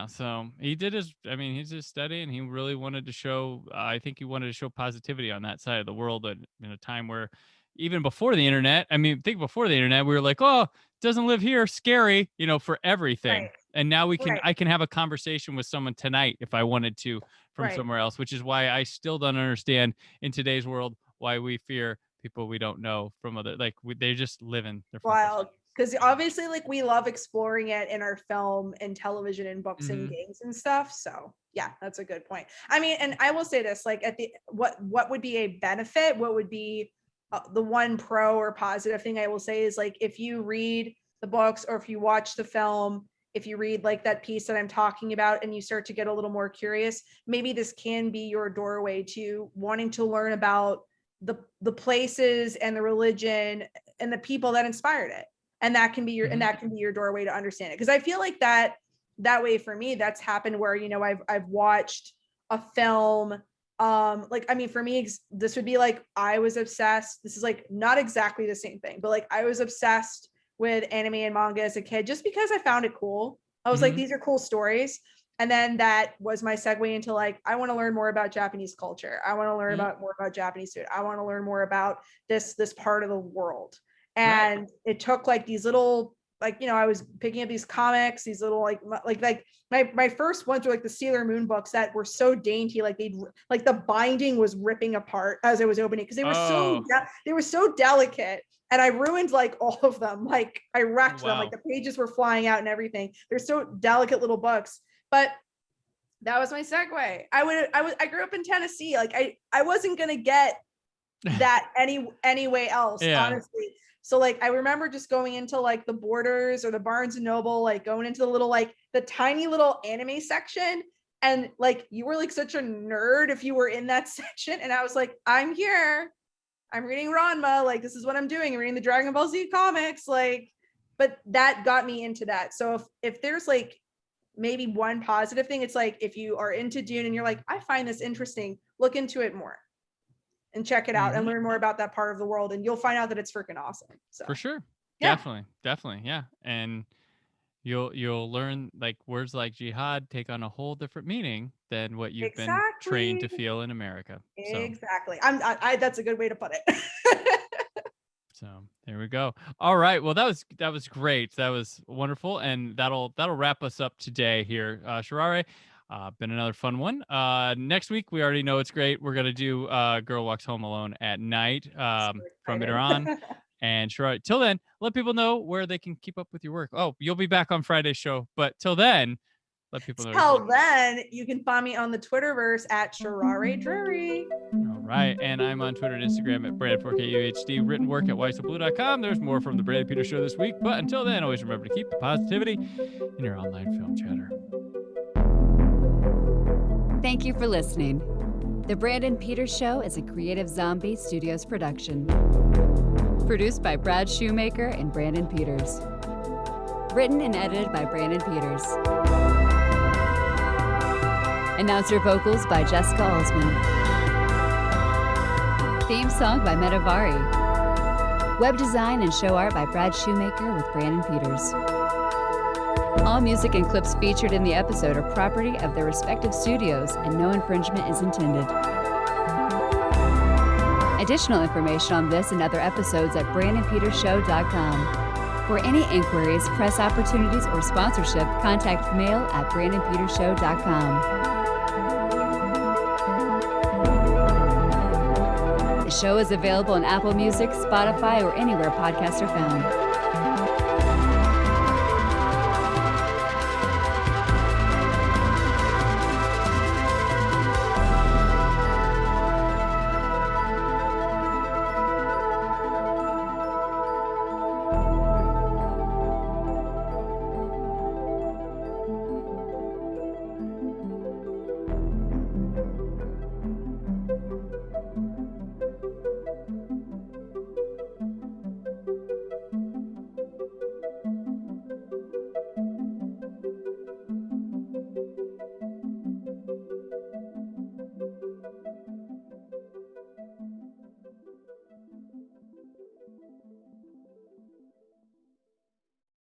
so he did his, I mean, he's just studying. He really wanted to show, I think he wanted to show positivity on that side of the world in a time where even before the internet, I mean, think before the internet, we were like, oh, doesn't live here, scary, for everything. Right. And now I can have a conversation with someone tonight if I wanted to from somewhere else, which is why I still don't understand in today's world why we fear people we don't know from other, like they just live in their wild. Because obviously, like, we love exploring it in our film and television and books and games and stuff. So yeah, that's a good point. I mean, and I will say this, like at the what would be a benefit? What would be the one pro or positive thing I will say is, like, if you read the books or if you watch the film, if you read like that piece that I'm talking about and you start to get a little more curious, maybe this can be your doorway to wanting to learn about the places and the religion and the people that inspired it. And that can be your and that can be your doorway to understand it. Because I feel like that way for me, that's happened where, I've watched a film. Like, I mean, for me, this would be like, I was obsessed. This is like not exactly the same thing, but like I was obsessed with anime and manga as a kid just because I found it cool. I was like, these are cool stories. And then that was my segue into like, I want to learn more about Japanese culture. I want to learn more about Japanese food. I want to learn more about this part of the world. And it took like these little, like, I was picking up these comics, these little like my first ones were like the Sailor Moon books that were so dainty, like the binding was ripping apart as I was opening because they were so delicate. And I ruined like all of them. Like I wrecked them. Like the pages were flying out and everything. They're so delicate little books. But that was my segue. I grew up in Tennessee. Like I wasn't gonna get that any way else, honestly. So like I remember just going into like the Borders or the Barnes and Noble, like going into the little like the tiny little anime section, and like you were like such a nerd if you were in that section, and I was like, I'm here, I'm reading Ranma, like this is what I'm doing. I'm reading the Dragon Ball Z comics, like, but that got me into that. So if there's like maybe one positive thing, it's like if you are into Dune and you're like, I find this interesting, look into it more. And check it out and learn more about that part of the world, and you'll find out that it's freaking awesome. So for sure, definitely, yeah. And you'll learn like words like jihad take on a whole different meaning than what you've been trained to feel in America. Exactly. I that's a good way to put it. So there we go. All right. Well, that was great. That was wonderful, and that'll wrap us up today here, Sharareh. Been another fun one. Next week, we already know it's great. We're going to do Girl Walks Home Alone at Night from later on. And sure, till then, let people know where they can keep up with your work. Oh, you'll be back on Friday's show. But till then, let people know. Till then, you can find me on the Twitterverse at Sharareh Drury. All right. And I'm on Twitter and Instagram at Brandon4KUHD. Written work at whysobblue.com. There's more from the Brandon Peters Show this week. But until then, always remember to keep the positivity in your online film chatter. Thank you for listening. The Brandon Peters Show is a Creative Zombie Studios production. Produced by Brad Shoemaker and Brandon Peters. Written and edited by Brandon Peters. Announcer vocals by Jessica Alsman. Theme song by Metavari. Web design and show art by Brad Shoemaker with Brandon Peters. All music and clips featured in the episode are property of their respective studios, and no infringement is intended. Additional information on this and other episodes at BrandonPetersShow.com. For any inquiries, press opportunities, or sponsorship, contact mail at BrandonPetersShow.com. show is available on Apple Music, Spotify, or anywhere podcasts are found.